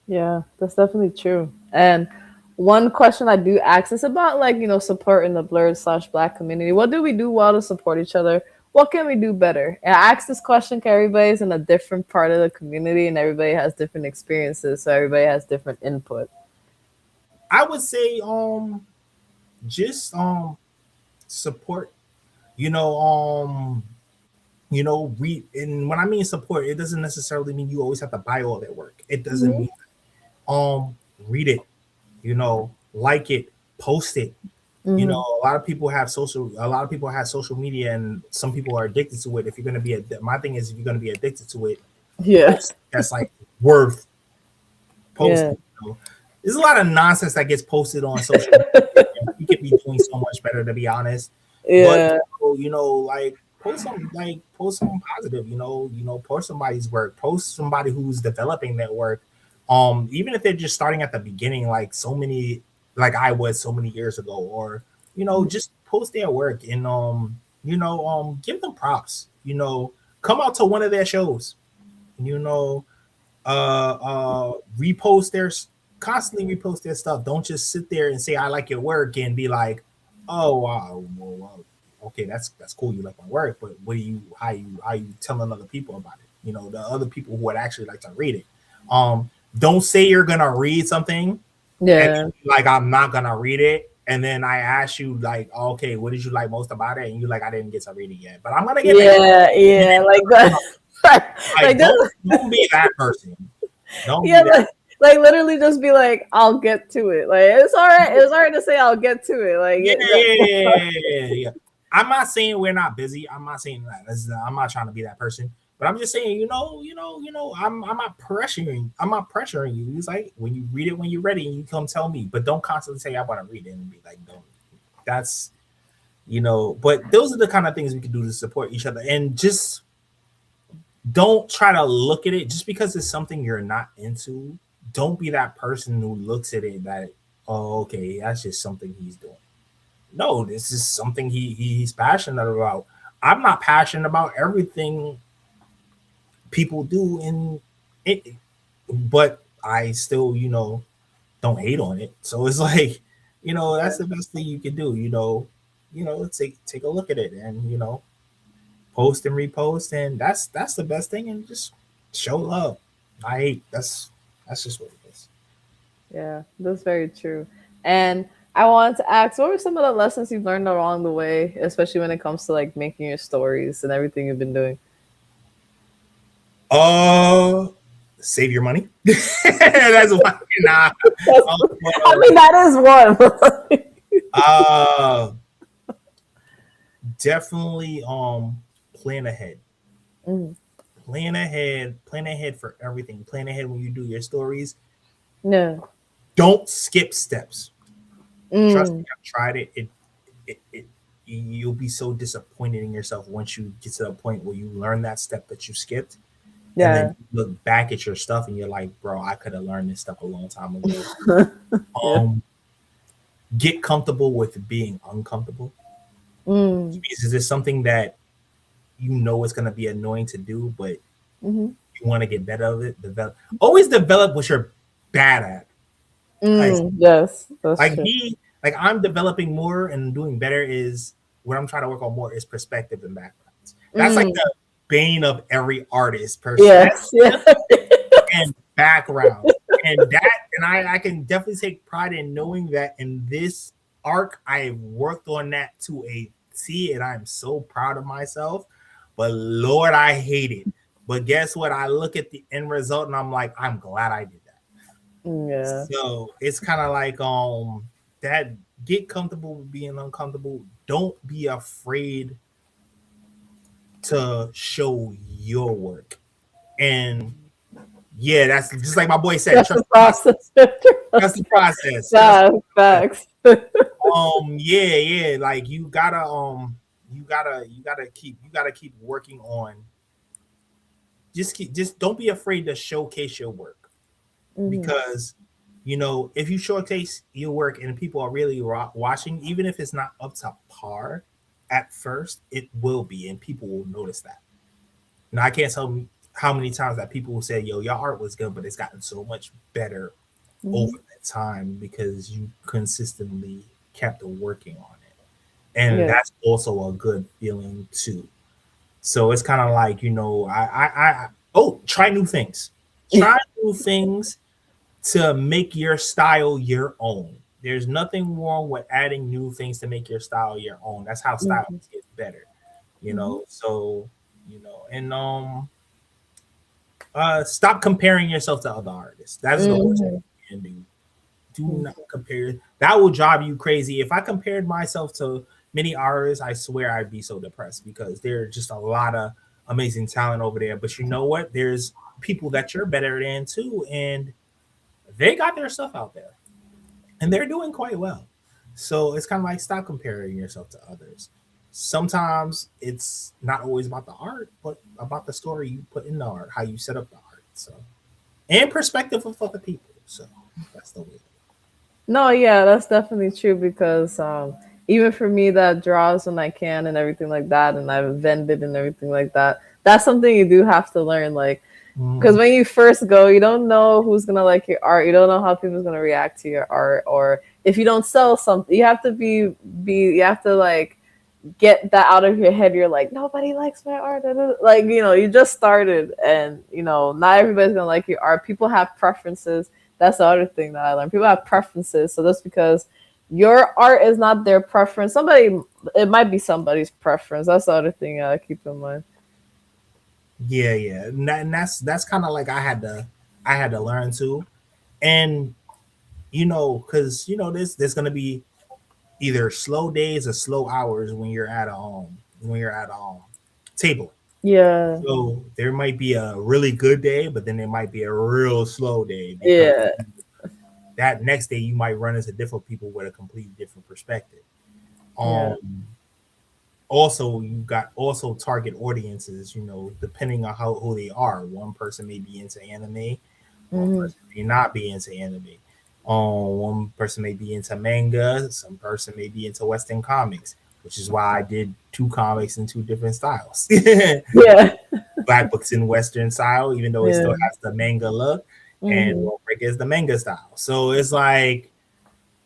Yeah, that's definitely true. And one question I do ask is about, like, supporting the blurred slash black community. What do we do well to support each other? What can we do better? And I ask this question because everybody's in a different part of the community and everybody has different experiences, so everybody has different input. I would say just support, you know, read. And when I mean support, it doesn't necessarily mean you always have to buy all their work. It doesn't Hmm. mean read it, like it, post it. Hmm. A lot of people have social media, and some people are addicted to it. If you're going to be my thing is, if you're going to be addicted to it, Yeah. post that's like worth Yeah. posting. There's a lot of nonsense that gets posted on social media, and we could be doing so much better, to be honest. But Yeah. like post something positive. Post somebody's work, post somebody who's developing their work. Even if they're just starting at the beginning, like I was so many years ago, or just post their work, and give them props. Come out to one of their shows. You know, repost their constantly repost their stuff. Don't just sit there and say I like your work and be like, oh wow, well, okay, that's cool. You like my work, but what do you how you telling other people about it? The other people who would actually like to read it. Don't say you're gonna read something and Yeah. like I'm not gonna read it. And then I ask you like, okay, what did you like most about it? And you like, I didn't get to read it yet, but I'm gonna give it. Yeah. Yeah. Like that. Like Like that. don't be that person. Don't Yeah, be that. like literally just be like, I'll get to it. Like it's all right. It's all right to say I'll get to it. Like Yeah, yeah. I'm not saying we're not busy. I'm not saying that. I'm not trying to be that person. But I'm just saying, I'm not pressuring. I'm not pressuring you. It's like when you read it when you're ready, and you come tell me. But don't constantly say I want to read it and be like, don't. That's But those are the kind of things we can do to support each other, and just don't try to look at it just because it's something you're not into. Don't be that person who looks at it that, oh, okay, that's just something he's doing. No, this is something he's passionate about. I'm not passionate about everything people do in it, but I still, don't hate on it. So it's like, that's the best thing you can do. Take a look at it and post and repost, and that's the best thing. And just show love. I hate that's just what it is. Yeah, that's very true. And I wanted to ask, what were some of the lessons you've learned along the way, especially when it comes to like making your stories and everything you've been doing? Uh, Save your money. That's why. Nah. I mean, that is one. Uh, Definitely. Plan ahead. Mm, Plan ahead. Plan ahead for everything. Plan ahead when you do your stories. yeah. Don't skip steps. Trust me, Mm, I've tried it. It you'll be so disappointed in yourself once you get to the point where you learn that step that you skipped, and then yeah. you look back at your stuff and you're like, bro, I could have learned this stuff a long time ago. Yeah. Um, get comfortable with being uncomfortable. Mm, Is this something that it's going to be annoying to do, but hmm. you want to get better at it? Always develop what you're bad at. Like, Yes, that's like true. me, like I'm developing more and doing better is what I'm trying to work on more is perspective and backgrounds. That's like Mm, the bane of every artist, yes, yeah. perspective and background. And I can definitely take pride in knowing that in this arc I worked on that to a T, and I'm so proud of myself. But Lord, I hate it. But guess what? I look at the end result and I'm like, I'm glad I did that. Yeah. So it's kind of like that get comfortable with being uncomfortable. Don't be afraid to show your work. And yeah, that's just like my boy said, That's trust the the process. process. Trust the process. Trust Yeah, the process. facts. Yeah, like you gotta keep working on just don't be afraid to showcase your work, Hmm. because if you showcase your work and people are really watching, even if it's not up to par at first, it will be, and people will notice that. Now I can't tell how many times that people will say, yo, your art was good, but it's gotten so much better over Hmm. that time because you consistently kept working on it. And Yeah. that's also a good feeling too. So it's kind of like, try new things. Try new things to make your style your own. There's nothing wrong with adding new things to make your style your own. That's how styles Hmm. get better, Hmm. So, and stop comparing yourself to other artists. That's the worst thing Hmm. you can do. Do not compare. That will drive you crazy. If I compared myself to many artists, I swear I'd be so depressed because there are just a lot of amazing talent over there. But you know what? There's people that you're better than too, and they got their stuff out there and they're doing quite well. So it's kind of like stop comparing yourself to others. Sometimes it's not always about the art, but about the story you put in the art, how you set up the art. So and perspective of other people. So that's the way. No, yeah, that's definitely true because even for me that draws when I can and everything like that, and I've vended and everything like that, that's something you do have to learn. Like, because Mm-hmm. when you first go, you don't know who's gonna like your art. You don't know how people's gonna react to your art, or if you don't sell something, you have to you have to like get that out of your head. You're like, nobody likes my art. Like, you just started, and not everybody's gonna like your art. People have preferences. That's the other thing that I learned. People have preferences. So just because your art is not their preference, it might be somebody's preference. That's the other thing I keep in mind. Yeah, and that's kind of like I had to learn too, and because there's gonna be either slow days or slow hours when you're at table. Yeah, So there might be a really good day, but then there might be a real slow day because yeah, that next day you might run into different people with a completely different perspective. yeah. Um, Also you got also target audiences, depending on how who they are. One person may be into anime, one Hmm. person may not be into anime. One person may be into manga, some person may be into Western comics, which is why I did two comics in two different styles. Yeah. Black Books in Western style, even though it Yeah. still has the manga look, and Hmm. World Break is the manga style. So it's like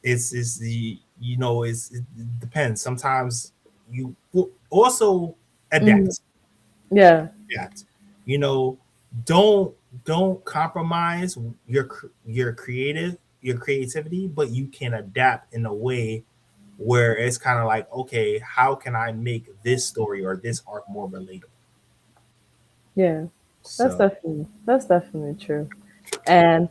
it's the it depends. Sometimes you will also Hmm. adapt, Yeah. adapt. You know, don't don't compromise your creativity, but you can adapt in a way where it's kind of like, okay, how can I make this story or this arc more relatable? Yeah. So That's definitely true. And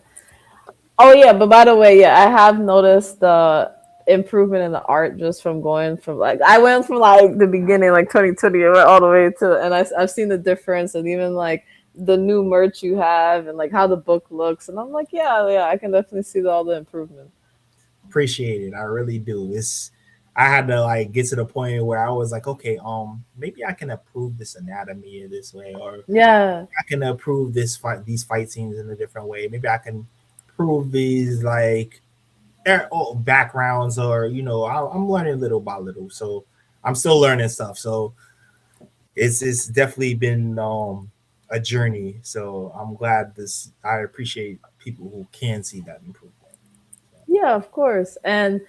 oh yeah, but by the way, yeah, I have noticed the improvement in the art just from going from like I went from like the beginning, like 2020, I went all the way to, and I've seen the difference, and even like the new merch you have, and like how the book looks, and I'm like, yeah, yeah, I can definitely see all the improvement. appreciate it. I really do. I had to like get to the point where I was like, okay, maybe I can approve this anatomy in this way, or Yeah. I can approve these fight scenes in a different way. Maybe I can prove these like backgrounds, or I'm learning little by little. So I'm still learning stuff. So it's definitely been a journey. So I'm glad this. I appreciate people who can see that improvement. Yeah, of course. And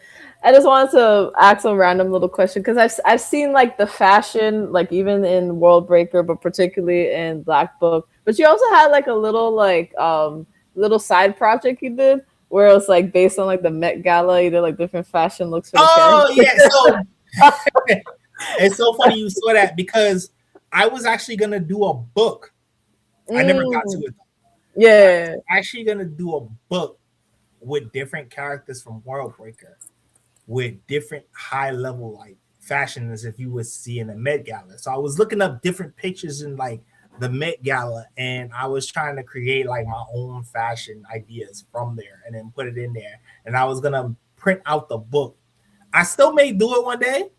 I just wanted to ask a random little question because I've seen like the fashion, like even in World Breaker, but particularly in Black Book. But you also had like a little little side project you did where it was like based on like the Met Gala, you did like different fashion looks for the character. Oh yeah, so it's so funny you saw that because I was actually gonna do a book. I never got to Mm, it though. I was yeah. actually gonna do a book with different characters from World Breaker with different high level like fashion as if you would see in a Met Gala. So I was looking up different pictures in like the Met Gala, and I was trying to create like my own fashion ideas from there and then put it in there. And I was gonna print out the book. I still may do it one day.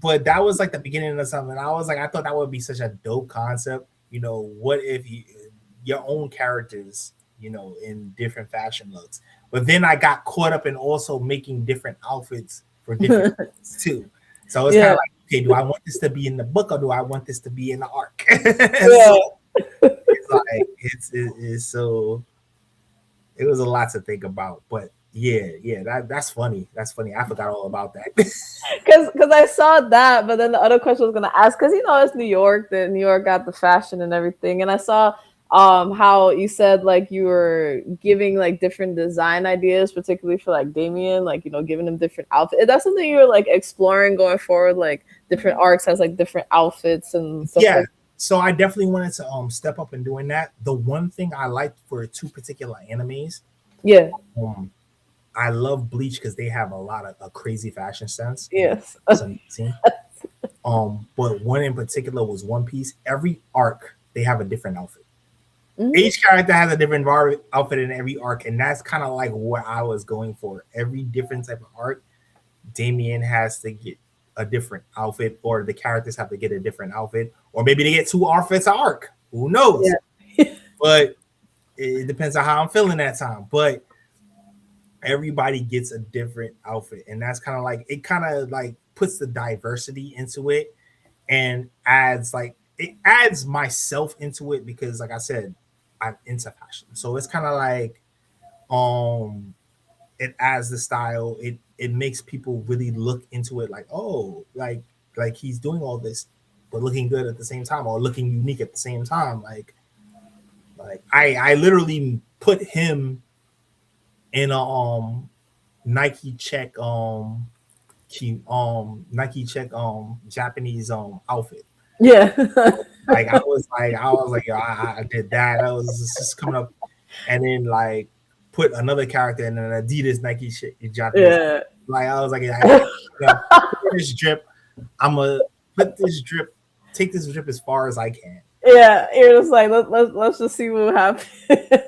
But that was like the beginning of something. I was like, I thought that would be such a dope concept. What if your own characters, in different fashion looks. But then I got caught up in also making different outfits for different things too. So it's kind Yeah. of like, okay, do I want this to be in the book or do I want this to be in the arc? Yeah. So it's like it's so it was a lot to think about. But yeah, that's funny. That's funny. I forgot all about that. Because I saw that, but then the other question I was gonna ask, because it's New York, that New York got the fashion and everything, and I saw how you said like you were giving like different design ideas, particularly for like Damien, like giving him different outfits. Is that something you were like exploring going forward, like different arcs has like different outfits and stuff Yeah. like? So I definitely wanted to step up in doing that. The one thing I liked for two particular animes, Yeah. um, I love Bleach because they have a lot of a crazy fashion sense, and Yes. it's amazing. But one in particular was One Piece. Every arc they have a different outfit. Hmm. Each character has a different outfit in every arc, and that's kind of like what I was going for. Every different type of arc, Damien has to get a different outfit, or the characters have to get a different outfit, or maybe they get two outfits a arc. Who knows? Yeah. But it depends on how I'm feeling that time. But everybody gets a different outfit, and that's kind of like it. Kind of like puts the diversity into it, and it adds myself into it because, like I said, I'm into fashion, so it's kind of like um it adds the style. It makes people really look into it, like, oh, like he's doing all this but looking good at the same time, or looking unique at the same time. Like I literally put him in a Nike check Nike check Japanese outfit. Yeah. I was like, yo, I did that. I was just coming up, and then like put another character in an Adidas Nike Japanese. Yeah. Like I was like, this drip. I'm gonna put this drip, take this drip as far as I can. Yeah. You're just like let's just see what happens.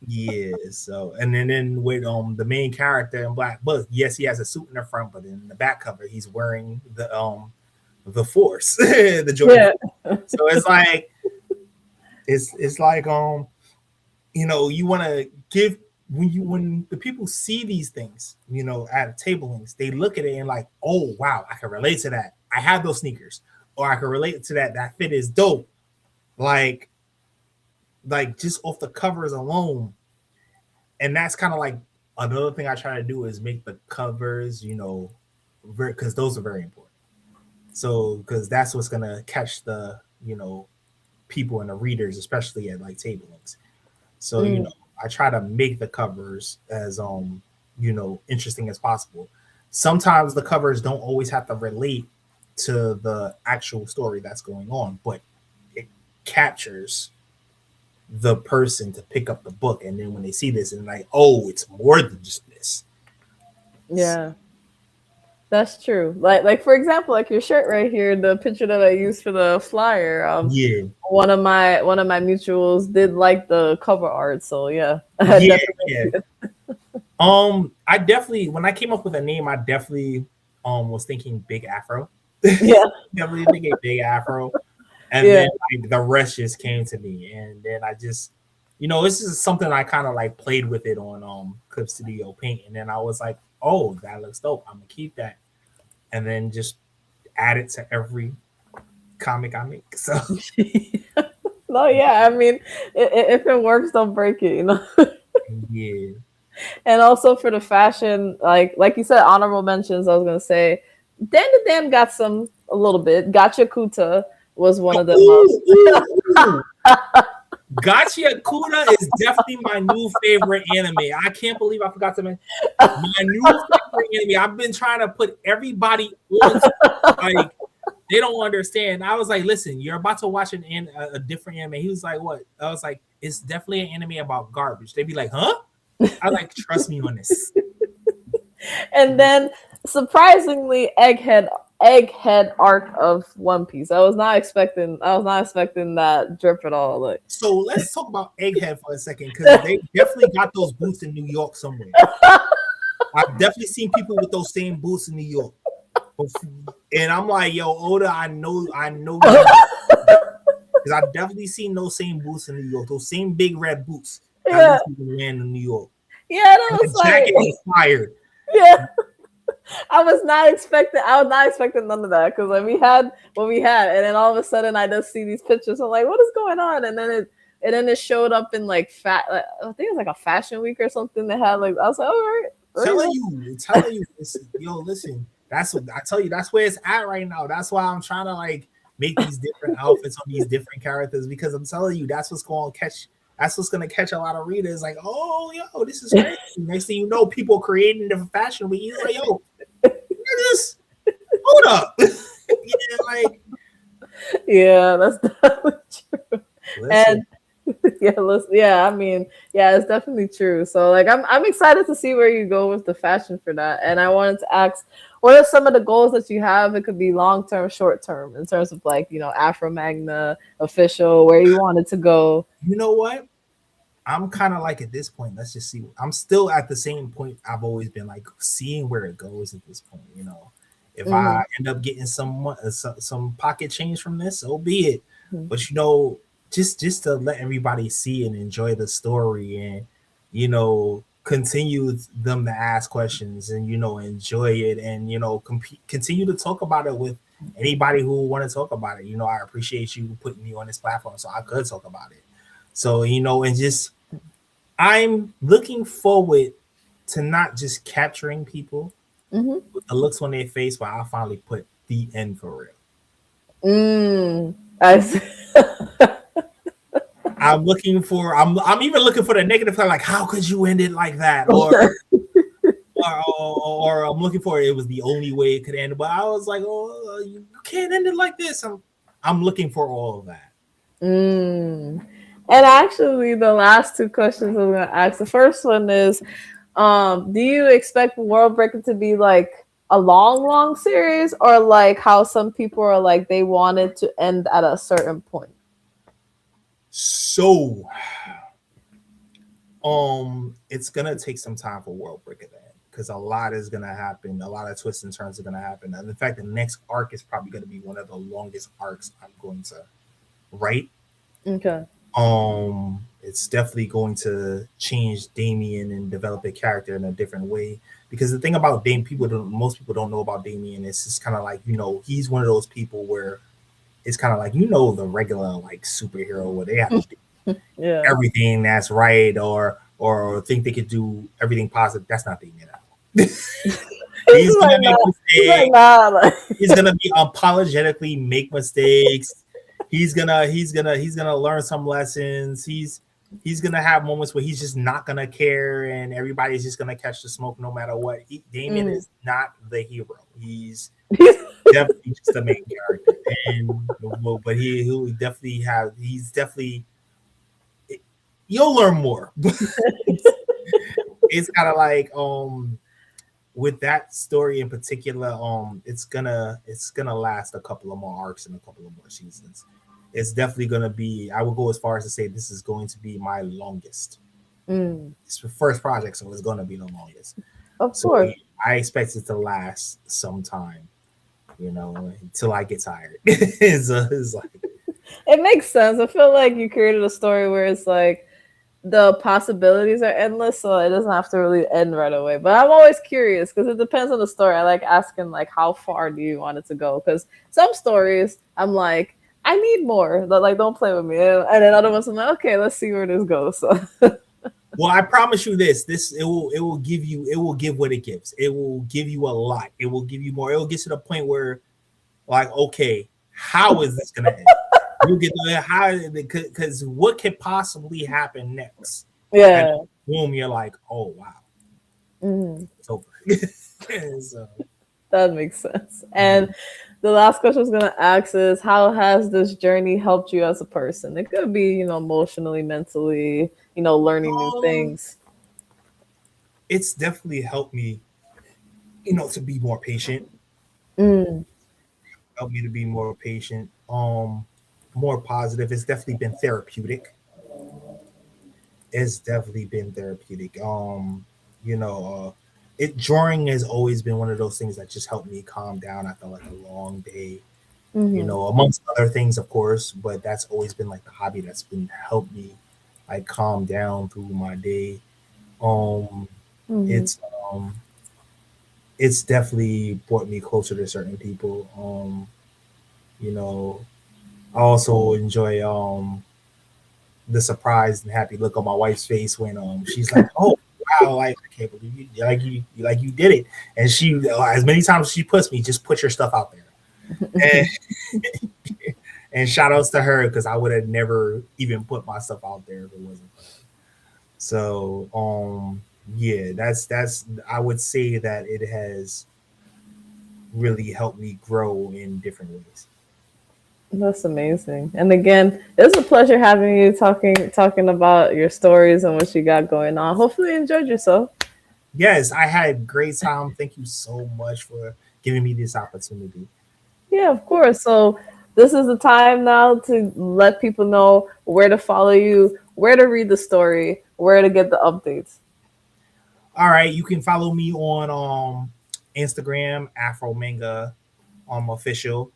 Yeah. So and then with the main character in Black Book, yes, he has a suit in the front, but in the back cover, he's wearing the Force, the Jordan. Yeah. So it's like it's like you want to give when the people see these things, at tablings, they look at it and like, oh wow, I can relate to that. I have those sneakers, or I can relate to that. That fit is dope. like just off the covers alone. And that's kind of like another thing I try to do is make the covers, because those are very important. So because that's what's gonna catch the people and the readers, especially at like table links. So Mm, I try to make the covers as interesting as possible. Sometimes the covers don't always have to relate to the actual story that's going on, but it captures the person to pick up the book, and then when they see this and like, oh, it's more than just this. yeah. That's true. Like for example, like your shirt right here, the picture that I used for the flyer. Yeah, One of my mutuals did like the cover art, so yeah, I yeah, definitely yeah. see it. I definitely when I came up with a name, I definitely was thinking Big Afro. Yeah, Definitely thinking Big Afro. And yeah, then like, the rest just came to me, and then I just, this is something I kind of like played with it on Clip Studio Paint, and then I was like, oh, that looks dope. I'm gonna keep that, and then just add it to every comic I make. So no, yeah. I mean, if it works, don't break it. yeah, And also for the fashion, like you said, honorable mentions. I was gonna say, Dan the Dan got some a little bit. Gotcha Kuta was one of the most. ooh, ooh, ooh. Gotcha Kuda is definitely my new favorite anime. I can't believe I forgot to mention my new favorite anime. I've been trying to put everybody on, like, they don't understand. I was like, listen, you're about to watch a different anime. He was like, what? I was like, it's definitely an anime about garbage. They'd be like, huh? I like, trust me on this. And then surprisingly, Egghead arc of One Piece. I was not expecting that drip at all. Like, So let's talk about Egghead for a second, because they definitely got those boots in New York somewhere. I've definitely seen people with those same boots in New York. And I'm like, yo, Oda, I know because I've definitely seen those same boots in New York, those same big red boots that yeah, these people wearing in New York. yeah, that And was the jacket like, is fired. yeah. I was not expecting none of that because like we had what we had, and then all of a sudden I just see these pictures. I'm like, what is going on? And then it showed up in like I think it was like a fashion week or something. That had like I was like, all right, Telling you, yo, listen, that's what I tell you. That's where it's at right now. That's why I'm trying to like make these different outfits on these different characters, because I'm telling you, that's what's going to catch. That's what's going to catch a lot of readers. Like, oh, yo, this is crazy. Next thing you know, people creating different fashion week. He's like, yo, this, hold up, yeah, like, yeah, that's definitely true. listen, And yeah, I mean, yeah, it's definitely true. So like I'm excited to see where you go with the fashion for that. And I wanted to ask, what are some of the goals that you have? It could be long term, short term, in terms of like, Afro Magna official, where you want it to go. you know what? I'm kind of like at this point. Let's just see. I'm still at the same point I've always been, like seeing where it goes at this point. If Mm-hmm. I end up getting some pocket change from this, so be it. Mm-hmm. But just to let everybody see and enjoy the story, and continue them to ask questions, and enjoy it, and continue to talk about it with anybody who want to talk about it. I appreciate you putting me on this platform so I could talk about it. So and just I'm looking forward to not just capturing people Mm-hmm. with the looks on their face, but I finally put the end for real. I see. I'm even looking for the negative side, like how could you end it like that, or I'm looking for it was the only way it could end, but I was like, oh, you can't end it like this. I'm looking for all of that. Mm. And actually, the last two questions I'm gonna ask. The first one is, do you expect World Breaker to be like a long, long series, or like how some people are like they want it to end at a certain point? So it's gonna take some time for World Breaker to end, because a lot is gonna happen, a lot of twists and turns are gonna happen. And in fact, the next arc is probably gonna be one of the longest arcs I'm going to write. Okay. It's definitely going to change Damien and develop a character in a different way. Because the thing about Damien, most people don't know about Damien. It's just kind of like, he's one of those people where it's kind of like, you know, the regular like superhero where they have to do Yeah. everything that's right, or think they could do everything positive. That's not being it at all. He's He's like, gonna make nah. He's like, mistakes. nah. Like, He's gonna be unapologetically make mistakes. He's gonna learn some lessons. He's gonna have moments where he's just not gonna care, and everybody's just gonna catch the smoke no matter what. Damien mm. is not the hero. He's definitely just the main character, and but he'll definitely have. He's definitely. You'll learn more. It's kind of like with that story in particular, it's gonna last a couple of more arcs and a couple of more seasons. It's definitely gonna be. I would go as far as to say this is going to be my longest. Mm. It's the first project, so it's gonna be the longest. Of So course. I expect it to last some time, until I get tired. It's like It makes sense. I feel like you created a story where it's like the possibilities are endless, so it doesn't have to really end right away. But I'm always curious because it depends on the story. I like asking like how far do you want it to go? Because some stories I'm like I need more. Like don't play with me, and then other ones I'm like okay, let's see where this goes. So well, I promise you this. It will give what it gives. It will give you a lot. It will give you more. It will get to the point where like, okay, how is this gonna end? You get how because what could possibly happen next? And yeah. boom, you're like, oh wow, Mhm. it's over. So, That makes sense. mhm. And the last question I was gonna ask is, how has this journey helped you as a person? It could be, emotionally, mentally, learning new um, things. it's definitely helped me, to be more patient. Mm, Helped me to be more patient. More positive. It's definitely been therapeutic. It's definitely been therapeutic. It drawing has always been one of those things that just helped me calm down after like a long day. hmm Amongst other things, of course, but that's always been like the hobby that's been helped me like calm down through my day. Um, hmm it's um, it's definitely brought me closer to certain people. You know, I also enjoy the surprised and happy look on my wife's face when she's like, "Oh wow, like I can't believe you did it." And she as many times as she puts me, just put your stuff out there. And and shout outs to her because I would have never even put my stuff out there if it wasn't for her. So yeah, that's I would say that it has really helped me grow in different ways. That's amazing. And again, it was a pleasure having you talking about your stories and what you got going on. Hopefully you enjoyed yourself. Yes, I had great time. Thank you so much for giving me this opportunity. Yeah, of course. So this is the time now to let people know where to follow you, where to read the story, where to get the updates. All right, you can follow me on Instagram, afromangaofficial.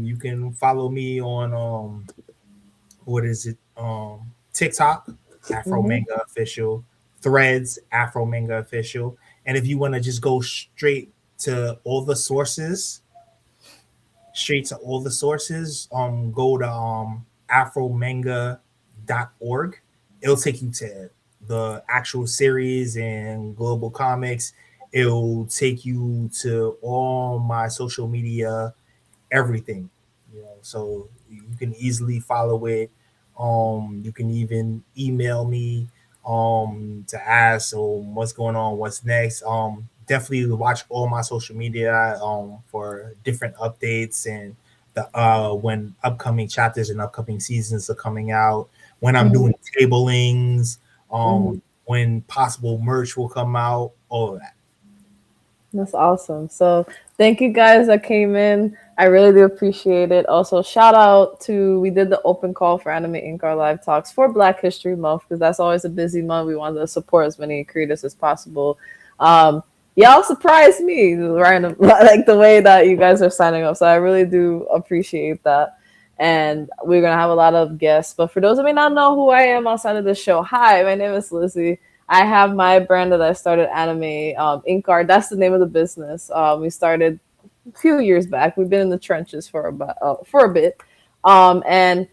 You can follow me on what is it? TikTok, Afro hmm Manga Official, Threads, Afro Manga Official. And if you want to just go to all the sources, straight to all the sources, go to afromanga.org. It'll take you to the actual series and global comics. It'll take you to all my social media, everything. So you can easily follow it. You can even email me to ask what's going on, what's next. Definitely watch all my social media for different updates and the when upcoming chapters and upcoming seasons are coming out. When I'm hmm doing tablings, hmm when possible merch will come out, all of that. That's awesome. So thank you guys that came in. I really do appreciate it. Also, shout out to we did the open call for Anime Inc. Our live talks for Black History Month because that's always a busy month. We wanted to support as many creators as possible. Um, y'all surprised me, random like the way that you guys are signing up. So I really do appreciate that. And we're gonna have a lot of guests. But for those who may not know who I am outside of the show, hi, my name is Lizzie. I have my brand that I started, Anime InkArt. That's the name of the business. We started few years back. We've been in the trenches for a bit, and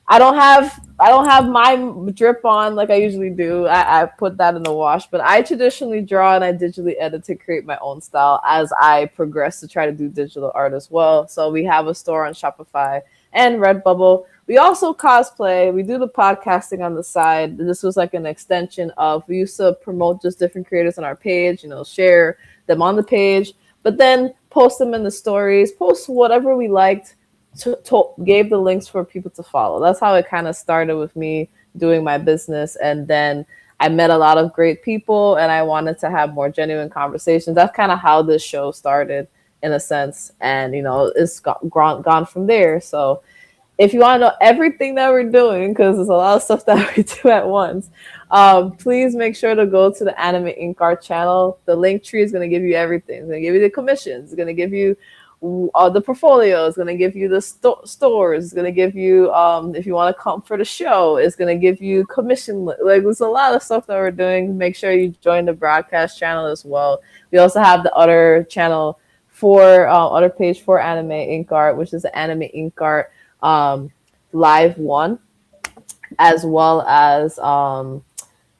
I don't have my drip on like I usually do. I put that in the wash, but I traditionally draw and I digitally edit to create my own style as I progress to try to do digital art as well. So we have a store on Shopify and Redbubble. We also cosplay. We do the podcasting on the side. This was like an extension of we used to promote just different creators on our page, share them on the page, but then post them in the stories, post whatever we liked, gave the links for people to follow. That's how it kind of started with me doing my business. And then I met a lot of great people and I wanted to have more genuine conversations. That's kind of how this show started in a sense. And, it's gone from there. So if you want to know everything that we're doing, because there's a lot of stuff that we do at once, please make sure to go to the Anime Ink Art channel. The link tree is going to give you everything. It's going to give you the commissions. It's going to give you the portfolio. It's going to give you the stores. It's going to give you, if you want to come for the show, it's going to give you commission. Like, there's a lot of stuff that we're doing. Make sure you join the broadcast channel as well. We also have the other channel for other page for Anime Ink Art, which is the Anime Ink Art live one, as well as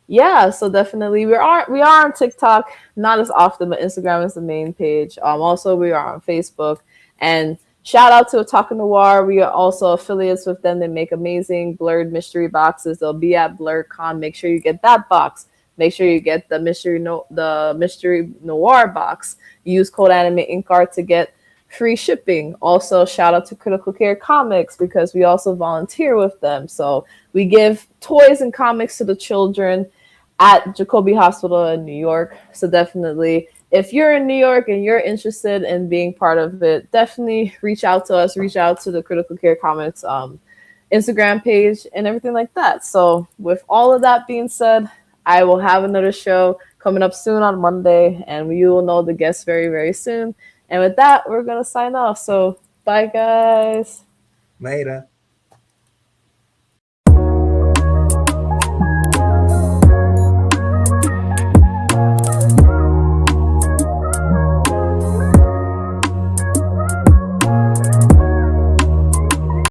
yeah, so definitely we are on TikTok, not as often, but Instagram is the main page. Also we are on Facebook, and shout out to Otaku Noir. We are also affiliates with them. They make amazing blurred mystery boxes. They'll be at BlurCon. Make sure you get that box. Make sure you get the mystery noir box. Use code AnimeInkArt to get free shipping. Also, shout out to Critical Care Comics because we also volunteer with them. So we give toys and comics to the children at Jacobi Hospital in New York. So definitely, if you're in New York and you're interested in being part of it, definitely reach out to us. Reach out to the Critical Care Comics Instagram page and everything like that. So with all of that being said, I will have another show coming up soon on Monday, and you will know the guests very, very soon. And with that, we're going to sign off. So bye, guys. Later.